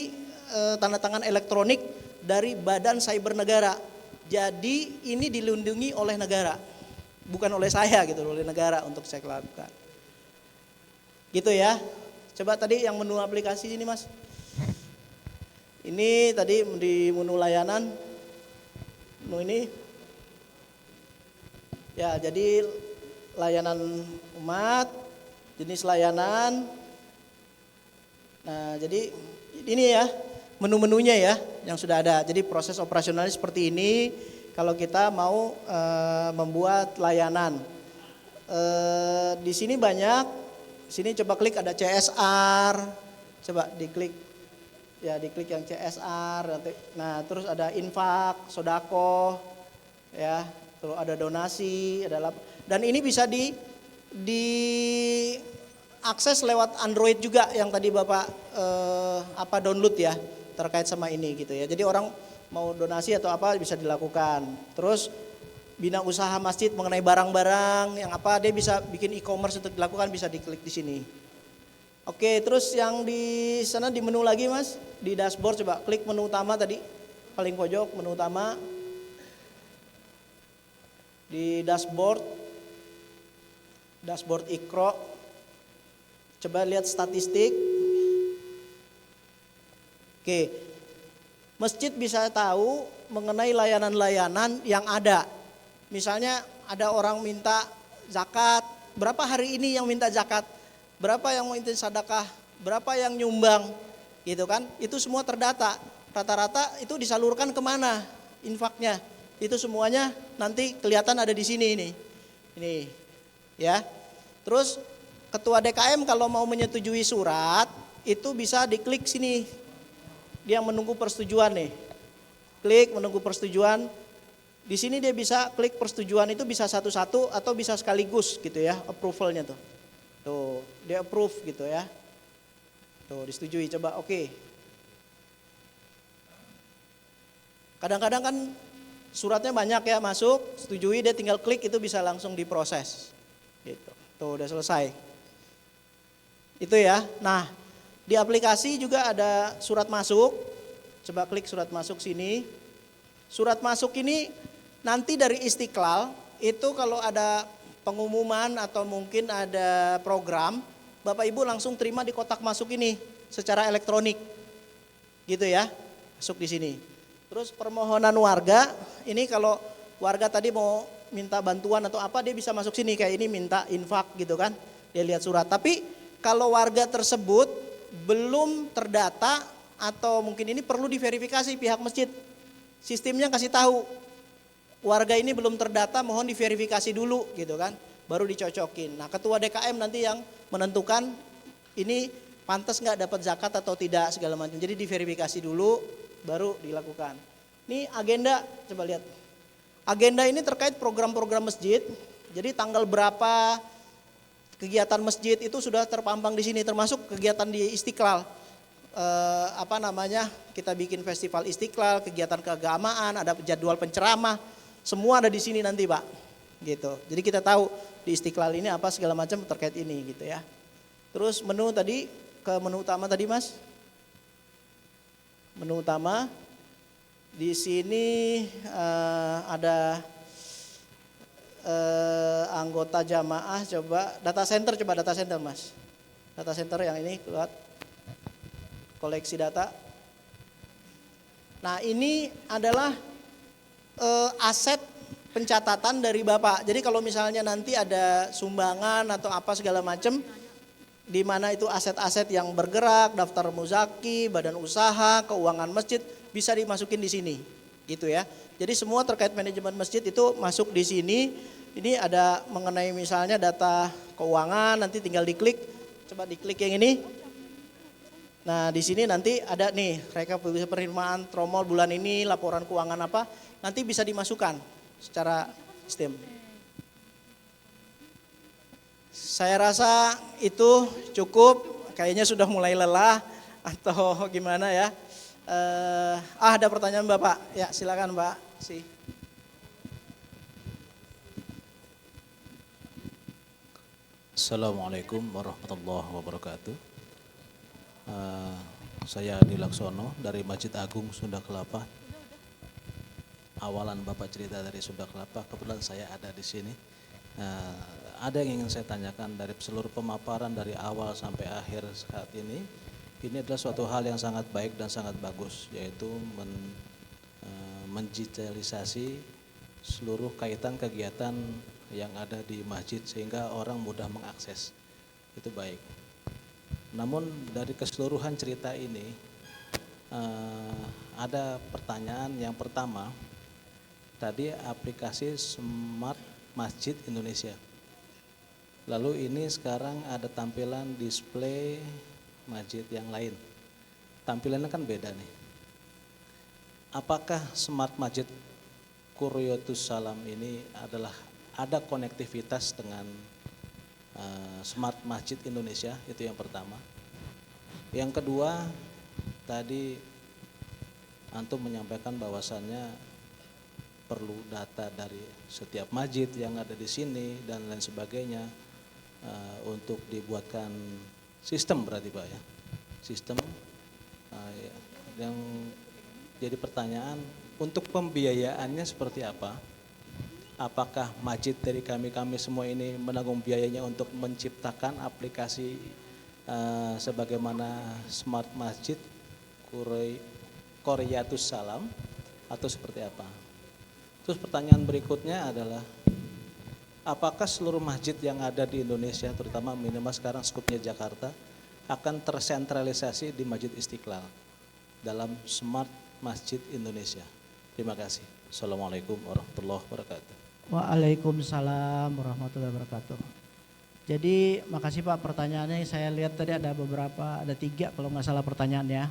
Tanda Tangan Elektronik dari Badan Cyber Negara. Jadi ini dilindungi oleh negara, bukan oleh saya gitu, oleh negara untuk saya lakukan. Gitu ya. Coba tadi yang menu aplikasi ini Mas. Ini tadi di menu layanan. Menu ini. Ya, jadi layanan umat, jenis layanan. Nah, jadi ini ya. Menu-menunya ya yang sudah ada. Jadi proses operasionalnya seperti ini kalau kita mau membuat layanan. Di sini banyak. Sini coba klik ada CSR. Coba diklik. Ya diklik yang CSR. Nah terus ada infak, sodako, ya. Terus ada donasi, dan ini bisa di akses lewat Android juga yang tadi Bapak download ya. Terkait sama ini gitu ya. Jadi orang mau donasi atau apa bisa dilakukan. Terus bina usaha masjid mengenai barang-barang yang apa dia bisa bikin e-commerce untuk dilakukan, bisa diklik di sini. Oke, terus yang di sana di menu lagi Mas, di dashboard coba klik menu utama tadi paling pojok, menu utama. Di dashboard Iqra. Coba lihat statistik. Oke, masjid bisa tahu mengenai layanan-layanan yang ada. Misalnya ada orang minta zakat, berapa hari ini yang minta zakat, berapa yang minta sedekah, berapa yang nyumbang, gitu kan? Itu semua terdata. Rata-rata itu disalurkan kemana infaknya? Itu semuanya nanti kelihatan ada di sini ini, ya. Terus ketua DKM kalau mau menyetujui surat itu bisa diklik sini. Dia menunggu persetujuan nih. Klik menunggu persetujuan. Di sini dia bisa klik persetujuan itu bisa satu-satu atau bisa sekaligus gitu ya, approvalnya tuh. Tuh, dia approve gitu ya. Tuh, disetujui, coba oke. Kadang-kadang kan suratnya banyak ya masuk, setujui dia tinggal klik itu bisa langsung diproses. Gitu. Tuh, udah selesai. Itu ya. Nah, di aplikasi juga ada surat masuk. Coba klik surat masuk sini. Surat masuk ini nanti dari Istiqlal itu kalau ada pengumuman atau mungkin ada program, Bapak Ibu langsung terima di kotak masuk ini secara elektronik. Gitu ya, masuk di sini. Terus permohonan warga, ini kalau warga tadi mau minta bantuan atau apa, dia bisa masuk sini kayak ini minta infak gitu kan. Dia lihat surat. Tapi kalau warga tersebut belum terdata atau mungkin ini perlu diverifikasi pihak masjid. Sistemnya kasih tahu warga ini belum terdata, mohon diverifikasi dulu gitu kan, baru dicocokin. Nah ketua DKM nanti yang menentukan ini pantas nggak dapat zakat atau tidak segala macam. Jadi diverifikasi dulu, baru dilakukan. Ini agenda, coba lihat. Agenda ini terkait program-program masjid. Jadi tanggal berapa kegiatan masjid itu sudah terpampang di sini, termasuk kegiatan di Istiqlal. Kita bikin festival Istiqlal, kegiatan keagamaan, ada jadwal penceramah, semua ada di sini nanti Pak, gitu. Jadi kita tahu di Istiqlal ini apa segala macam terkait ini gitu ya. Terus menu tadi, ke menu utama tadi Mas. Menu utama di sini ada anggota jamaah, coba data center Mas. Data center yang ini keluar. Koleksi data. Nah ini adalah aset pencatatan dari Bapak. Jadi kalau misalnya nanti ada sumbangan atau apa segala macam, di mana itu aset-aset yang bergerak, daftar muzaki, badan usaha, keuangan masjid bisa dimasukin di sini, gitu ya. Jadi semua terkait manajemen masjid itu masuk di sini. Ini ada mengenai misalnya data keuangan, nanti tinggal diklik, coba diklik yang ini. Nah di sini nanti ada nih rekapitulasi penerimaan tromol bulan ini, laporan keuangan apa, nanti bisa dimasukkan secara sistem. Saya rasa itu cukup, kayaknya sudah mulai lelah atau gimana ya. Ada pertanyaan Bapak, ya silakan Pak. Assalamualaikum warahmatullahi wabarakatuh. Saya Adi Laksono dari Masjid Agung Sunda Kelapa. Awalan Bapak cerita dari Sunda Kelapa, kebetulan saya ada di sini. Ada yang ingin saya tanyakan dari seluruh pemaparan dari awal sampai akhir saat ini. Ini adalah suatu hal yang sangat baik dan sangat bagus, yaitu mendigitalisasi seluruh kaitan kegiatan yang ada di masjid sehingga orang mudah mengakses. Itu baik. Namun dari keseluruhan cerita ini ada pertanyaan. Yang pertama, tadi aplikasi Smart Masjid Indonesia. Lalu ini sekarang ada tampilan display masjid yang lain. Tampilannya kan beda nih. Apakah Smart Masjid Quryatus Salam ini ada konektivitas dengan Smart Masjid Indonesia? Itu yang pertama. Yang kedua, tadi antum menyampaikan bahwasannya perlu data dari setiap masjid yang ada di sini dan lain sebagainya untuk dibuatkan sistem, berarti Pak ya, sistem. Yang jadi pertanyaan, untuk pembiayaannya seperti apa? Apakah masjid dari kami semua ini menanggung biayanya untuk menciptakan aplikasi sebagaimana Smart Masjid Quryatus Salam atau seperti apa? Terus pertanyaan berikutnya adalah, apakah seluruh masjid yang ada di Indonesia, terutama minimal sekarang skupnya Jakarta, akan tersentralisasi di Masjid Istiqlal dalam Smart Masjid Indonesia? Terima kasih. Assalamualaikum warahmatullahi wabarakatuh. Waalaikumsalam warahmatullahi wabarakatuh. Jadi makasih Pak pertanyaannya, saya lihat tadi ada beberapa, ada 3 kalau nggak salah pertanyaannya.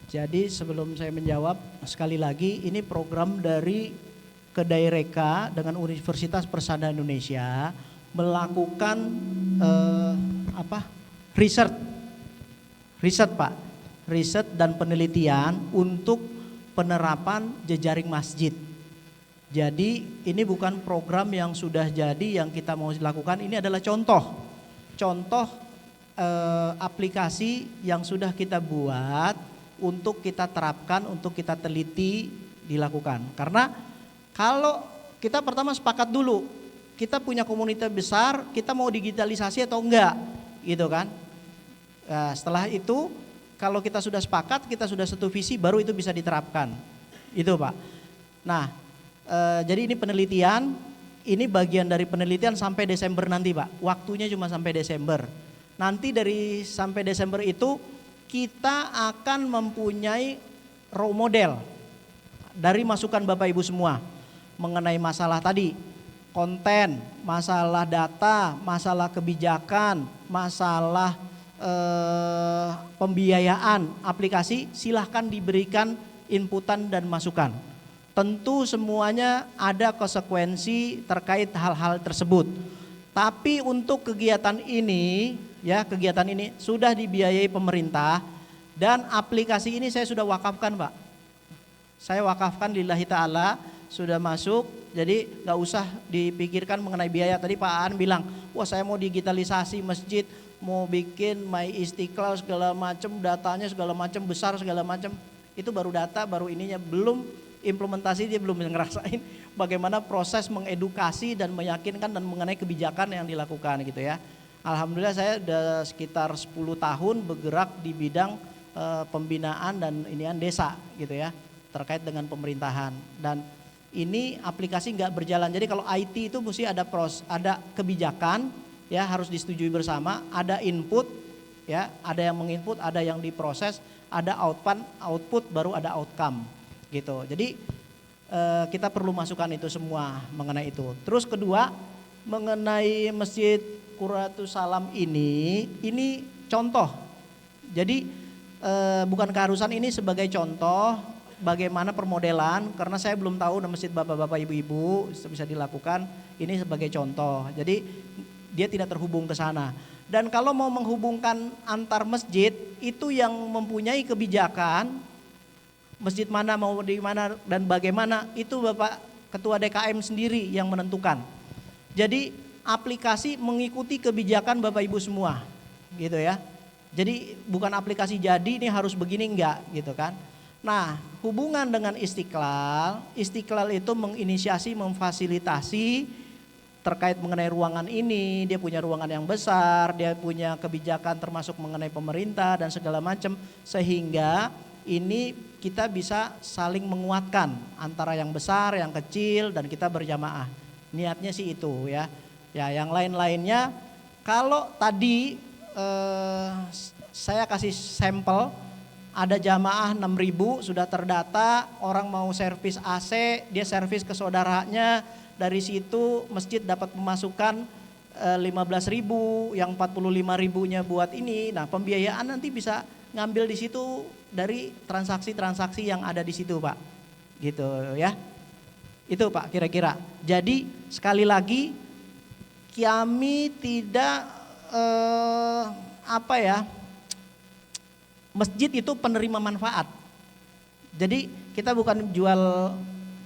Jadi sebelum saya menjawab, sekali lagi ini program dari Kedaireka dengan Universitas Persada Indonesia melakukan riset Pak, riset dan penelitian untuk penerapan jejaring masjid. Jadi ini bukan program yang sudah jadi yang kita mau lakukan, ini adalah contoh aplikasi yang sudah kita buat untuk kita terapkan, untuk kita teliti dilakukan. Karena kalau kita pertama sepakat dulu, kita punya komunitas besar, kita mau digitalisasi atau enggak, gitu kan. Nah, setelah itu kalau kita sudah sepakat, kita sudah satu visi, baru itu bisa diterapkan, itu Pak. Nah, jadi ini penelitian, ini bagian dari penelitian sampai Desember nanti Pak, waktunya cuma sampai Desember. Nanti dari sampai Desember itu kita akan mempunyai role model dari masukan Bapak Ibu semua mengenai masalah tadi, konten, masalah data, masalah kebijakan, masalah pembiayaan aplikasi, silahkan diberikan inputan dan masukan. Tentu semuanya ada konsekuensi terkait hal-hal tersebut. Tapi untuk kegiatan ini, ya kegiatan ini sudah dibiayai pemerintah dan aplikasi ini saya sudah wakafkan Pak. Saya wakafkan lillahi ta'ala, sudah masuk, jadi nggak usah dipikirkan mengenai biaya. Tadi Pak Aan bilang, wah saya mau digitalisasi masjid, mau bikin My Istiqlal segala macam, datanya segala macam, besar segala macam. Itu baru data, baru ininya, belum implementasi, dia belum ngerasain bagaimana proses mengedukasi dan meyakinkan dan mengenai kebijakan yang dilakukan gitu ya. Alhamdulillah saya sudah sekitar 10 tahun bergerak di bidang pembinaan dan inian desa gitu ya, terkait dengan pemerintahan. Dan ini aplikasi nggak berjalan. Jadi kalau IT itu mesti ada ada kebijakan ya, harus disetujui bersama, ada input ya, ada yang menginput, ada yang diproses, ada output baru ada outcome gitu. Jadi kita perlu masukkan itu semua mengenai itu. Terus kedua, mengenai Masjid Qurratus Salam ini contoh. Jadi bukan keharusan, ini sebagai contoh bagaimana permodelan, karena saya belum tahu masjid bapak-bapak ibu-ibu bisa dilakukan, ini sebagai contoh. Jadi dia tidak terhubung ke sana. Dan kalau mau menghubungkan antar masjid, itu yang mempunyai kebijakan masjid mana mau di mana dan bagaimana, itu Bapak Ketua DKM sendiri yang menentukan. Jadi aplikasi mengikuti kebijakan Bapak Ibu semua gitu ya. Jadi bukan aplikasi jadi ini harus begini, enggak gitu kan. Nah, hubungan dengan Istiqlal itu menginisiasi, memfasilitasi terkait mengenai ruangan ini. Dia punya ruangan yang besar, dia punya kebijakan termasuk mengenai pemerintah dan segala macam, sehingga ini kita bisa saling menguatkan antara yang besar, yang kecil, dan kita berjamaah. Niatnya sih itu ya. Ya, yang lain-lainnya kalau tadi saya kasih sampel, ada jamaah 6.000 sudah terdata, orang mau servis AC, dia servis ke saudaranya, dari situ masjid dapat pemasukan 15.000, yang 45.000-nya buat ini. Nah, pembiayaan nanti bisa ngambil di situ dari transaksi-transaksi yang ada di situ, Pak. Gitu ya. Itu Pak kira-kira. Jadi sekali lagi kami tidak masjid itu penerima manfaat. Jadi kita bukan jual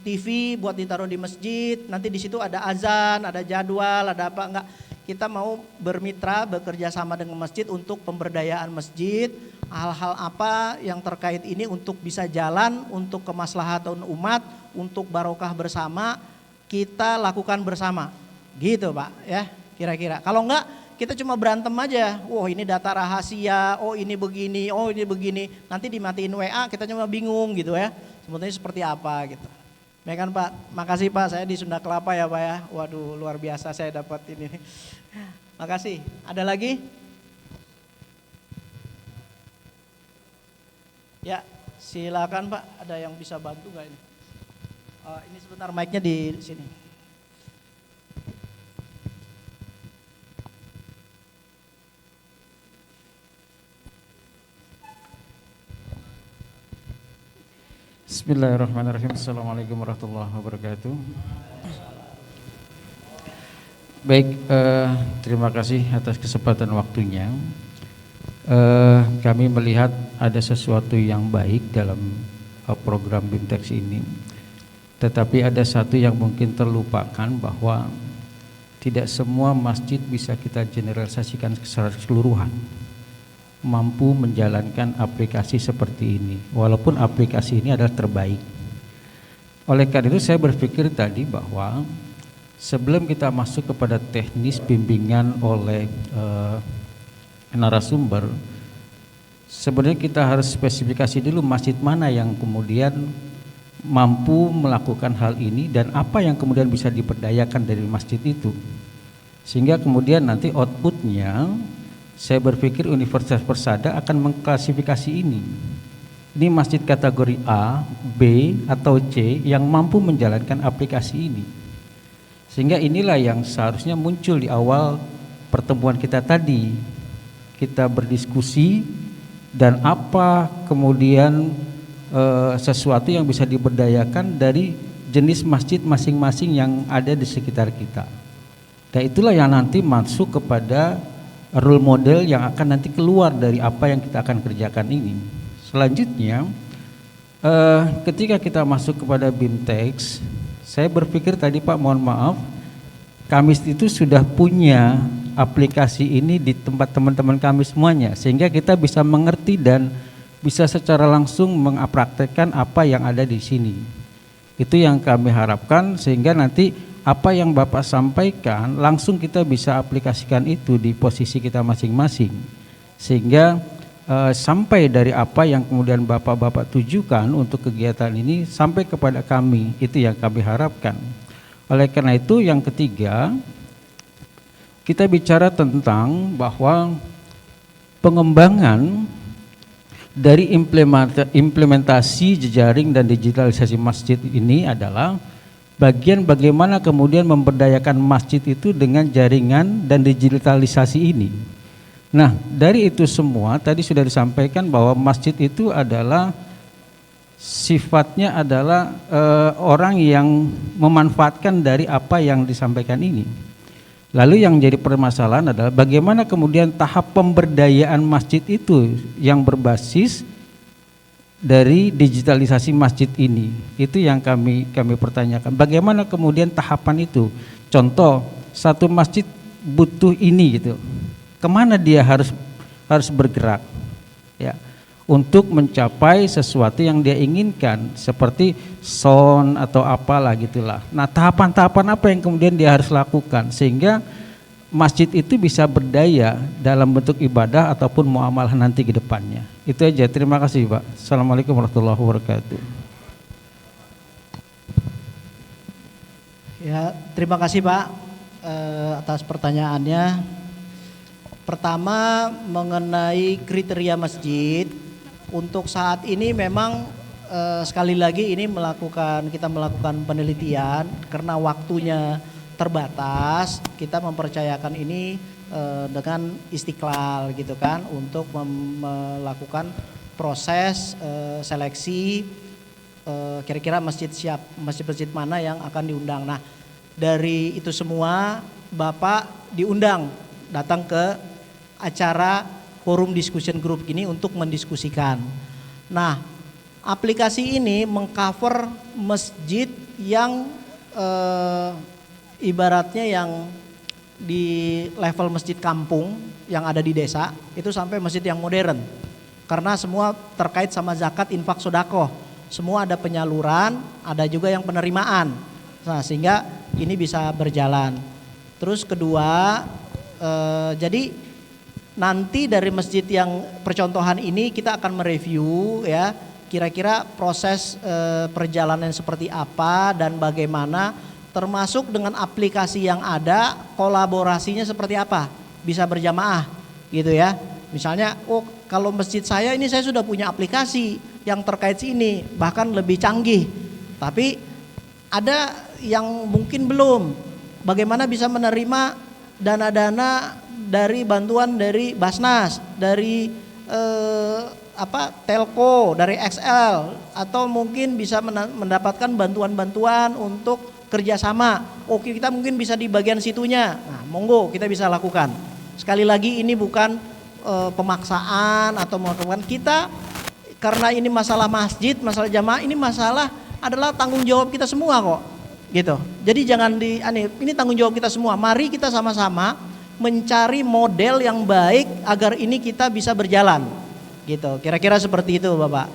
TV buat ditaruh di masjid, nanti di situ ada azan, ada jadwal, ada apa, enggak. Kita mau bermitra, bekerja sama dengan masjid untuk pemberdayaan masjid, hal-hal apa yang terkait ini untuk bisa jalan, untuk kemaslahatan umat, untuk barokah bersama, kita lakukan bersama. Gitu Pak ya, kira-kira. Kalau enggak, kita cuma berantem aja. Wah, ini data rahasia, oh ini begini, oh ini begini. Nanti dimatiin WA, kita cuma bingung gitu ya. Sebetulnya seperti apa gitu. Ya kan Pak, makasih Pak, saya di Sunda Kelapa ya Pak ya. Waduh, luar biasa saya dapat ini. Makasih. Ada lagi? Ya, silakan Pak. Ada yang bisa bantu nggak ini? Ini sebentar, mic-nya di sini. Bismillahirrahmanirrahim. Assalamualaikum warahmatullahi wabarakatuh. Baik, terima kasih atas kesempatan waktunya. Kami melihat ada sesuatu yang baik dalam program BIMTEX ini. Tetapi ada satu yang mungkin terlupakan, bahwa tidak semua masjid bisa kita generalisasikan secara keseluruhan mampu menjalankan aplikasi seperti ini, walaupun aplikasi ini adalah terbaik. Oleh karena itu saya berpikir tadi bahwa sebelum kita masuk kepada teknis bimbingan oleh narasumber, sebenarnya kita harus spesifikasi dulu masjid mana yang kemudian mampu melakukan hal ini dan apa yang kemudian bisa diberdayakan dari masjid itu. Sehingga kemudian nanti outputnya saya berpikir Universitas Persada akan mengklasifikasi ini. Ini masjid kategori A, B, atau C yang mampu menjalankan aplikasi ini. Sehingga inilah yang seharusnya muncul di awal pertemuan kita tadi. Kita berdiskusi dan apa kemudian sesuatu yang bisa diberdayakan dari jenis masjid masing-masing yang ada di sekitar kita. Dan itulah yang nanti masuk kepada role model yang akan nanti keluar dari apa yang kita akan kerjakan ini. Selanjutnya, ketika kita masuk kepada BIMTEX, saya berpikir tadi Pak, mohon maaf, Kamis itu sudah punya aplikasi ini di tempat teman-teman kami semuanya, sehingga kita bisa mengerti dan bisa secara langsung mengapraktekkan apa yang ada di sini. Itu yang kami harapkan, sehingga nanti apa yang Bapak sampaikan langsung kita bisa aplikasikan itu di posisi kita masing-masing, sehingga sampai dari apa yang kemudian Bapak-Bapak tujukan untuk kegiatan ini sampai kepada kami, itu yang kami harapkan. Oleh karena itu yang ketiga, kita bicara tentang bahwa pengembangan dari implementasi jejaring dan digitalisasi masjid ini adalah bagian bagaimana kemudian memberdayakan masjid itu dengan jaringan dan digitalisasi ini. Nah, dari itu semua tadi sudah disampaikan bahwa masjid itu adalah sifatnya adalah orang yang memanfaatkan dari apa yang disampaikan ini. Lalu yang jadi permasalahan adalah bagaimana kemudian tahap pemberdayaan masjid itu yang berbasis dari digitalisasi masjid ini. Itu yang kami pertanyakan. Bagaimana kemudian tahapan itu? Contoh, satu masjid butuh ini gitu. Kemana dia harus bergerak? Ya, untuk mencapai sesuatu yang dia inginkan, seperti sound atau apalah gitulah. Nah, tahapan-tahapan apa yang kemudian dia harus lakukan sehingga masjid itu bisa berdaya dalam bentuk ibadah ataupun muamalah nanti ke depannya. Itu aja. Terima kasih, Pak. Assalamualaikum warahmatullahi wabarakatuh. Ya, terima kasih Pak atas pertanyaannya. Pertama, mengenai kriteria masjid, untuk saat ini memang sekali lagi ini kita melakukan penelitian karena waktunya terbatas. Kita mempercayakan ini dengan Istiqlal gitu kan, untuk melakukan proses seleksi kira-kira masjid-masjid mana yang akan diundang. Nah, dari itu semua Bapak diundang datang ke acara forum discussion group ini untuk mendiskusikan. Nah, aplikasi ini mengcover masjid yang ibaratnya yang di level masjid kampung yang ada di desa itu sampai masjid yang modern. Karena semua terkait sama zakat, infak, sodakoh. Semua ada penyaluran, ada juga yang penerimaan. Nah, sehingga ini bisa berjalan. Terus kedua, jadi nanti dari masjid yang percontohan ini kita akan mereview ya, kira-kira proses perjalanan seperti apa dan bagaimana, termasuk dengan aplikasi yang ada kolaborasinya seperti apa, bisa berjamaah gitu ya. Misalnya, oh kalau masjid saya ini saya sudah punya aplikasi yang terkait ini, bahkan lebih canggih. Tapi ada yang mungkin belum. Bagaimana bisa menerima dana-dana dari bantuan dari Basnas, dari Telco, dari XL, atau mungkin bisa mendapatkan bantuan-bantuan untuk kerjasama. Oh, kita mungkin bisa di bagian situnya. Nah, monggo kita bisa lakukan. Sekali lagi ini bukan pemaksaan atau melakukan kita, karena ini masalah masjid, masalah jamaah, ini masalah adalah tanggung jawab kita semua kok, gitu. Jadi jangan ini tanggung jawab kita semua. Mari kita sama-sama mencari model yang baik agar ini kita bisa berjalan, gitu. Kira-kira seperti itu, Bapak.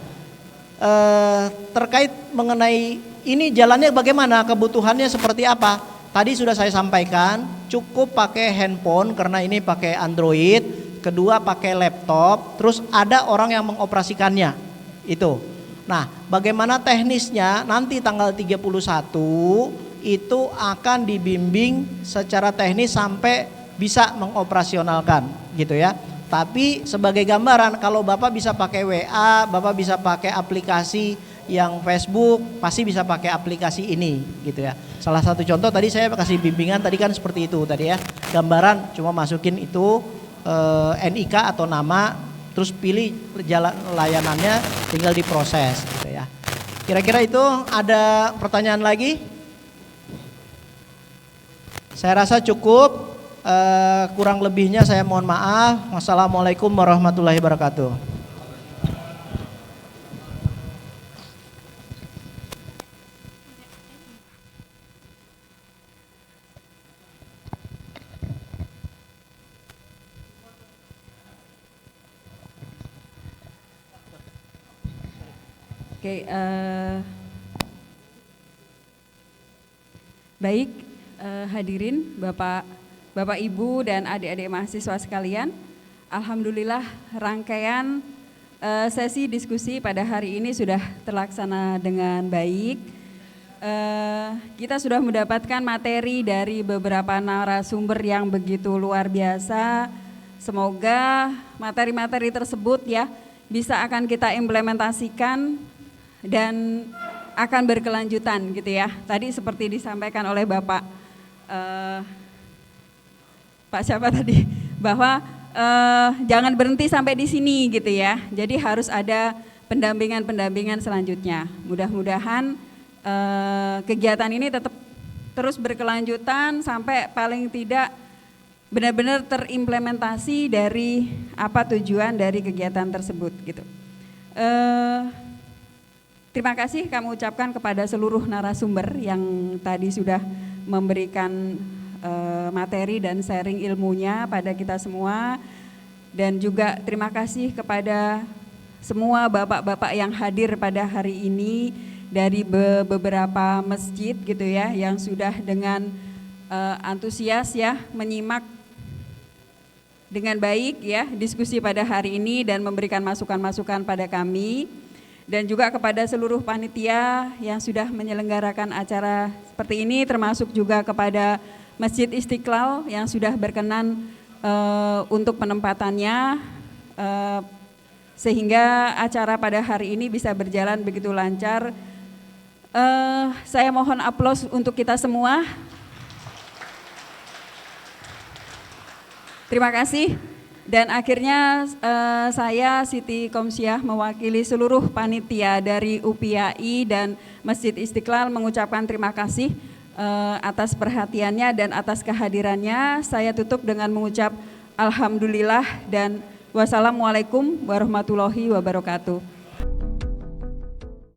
Terkait mengenai ini jalannya bagaimana, kebutuhannya seperti apa? Tadi sudah saya sampaikan, cukup pakai handphone karena ini pakai Android, kedua pakai laptop, terus ada orang yang mengoperasikannya. Itu. Nah, bagaimana teknisnya nanti tanggal 31 itu akan dibimbing secara teknis sampai bisa mengoperasionalkan gitu ya. Tapi sebagai gambaran kalau Bapak bisa pakai WA, Bapak bisa pakai aplikasi yang Facebook, pasti bisa pakai aplikasi ini gitu ya. Salah satu contoh tadi saya kasih bimbingan tadi kan seperti itu tadi ya. Gambaran cuma masukin itu NIK atau nama, terus pilih jalan layanannya, tinggal diproses gitu ya. Kira-kira itu ada pertanyaan lagi? Saya rasa cukup. Kurang lebihnya saya mohon maaf. Wassalamualaikum warahmatullahi wabarakatuh. Oke, baik hadirin Bapak Ibu dan adik-adik mahasiswa sekalian, alhamdulillah rangkaian sesi diskusi pada hari ini sudah terlaksana dengan baik. Kita sudah mendapatkan materi dari beberapa narasumber yang begitu luar biasa. Semoga materi-materi tersebut ya bisa akan kita implementasikan dan akan berkelanjutan gitu ya. Tadi seperti disampaikan oleh Bapak siapa tadi, bahwa jangan berhenti sampai di sini gitu ya. Jadi harus ada pendampingan selanjutnya. Mudah-mudahan kegiatan ini tetap terus berkelanjutan sampai paling tidak benar-benar terimplementasi dari apa tujuan dari kegiatan tersebut gitu. Terima kasih kami ucapkan kepada seluruh narasumber yang tadi sudah memberikan materi dan sharing ilmunya pada kita semua, dan juga terima kasih kepada semua bapak-bapak yang hadir pada hari ini dari beberapa masjid gitu ya, yang sudah dengan antusias ya menyimak dengan baik ya diskusi pada hari ini dan memberikan masukan-masukan pada kami. Dan juga kepada seluruh panitia yang sudah menyelenggarakan acara seperti ini, termasuk juga kepada Masjid Istiqlal yang sudah berkenan untuk penempatannya, sehingga acara pada hari ini bisa berjalan begitu lancar. Saya mohon aplaus untuk kita semua. Terima kasih. Dan akhirnya saya Siti Komsyah mewakili seluruh panitia dari UPAI dan Masjid Istiqlal mengucapkan terima kasih atas perhatiannya dan atas kehadirannya. Saya tutup dengan mengucap alhamdulillah dan wassalamualaikum warahmatullahi wabarakatuh.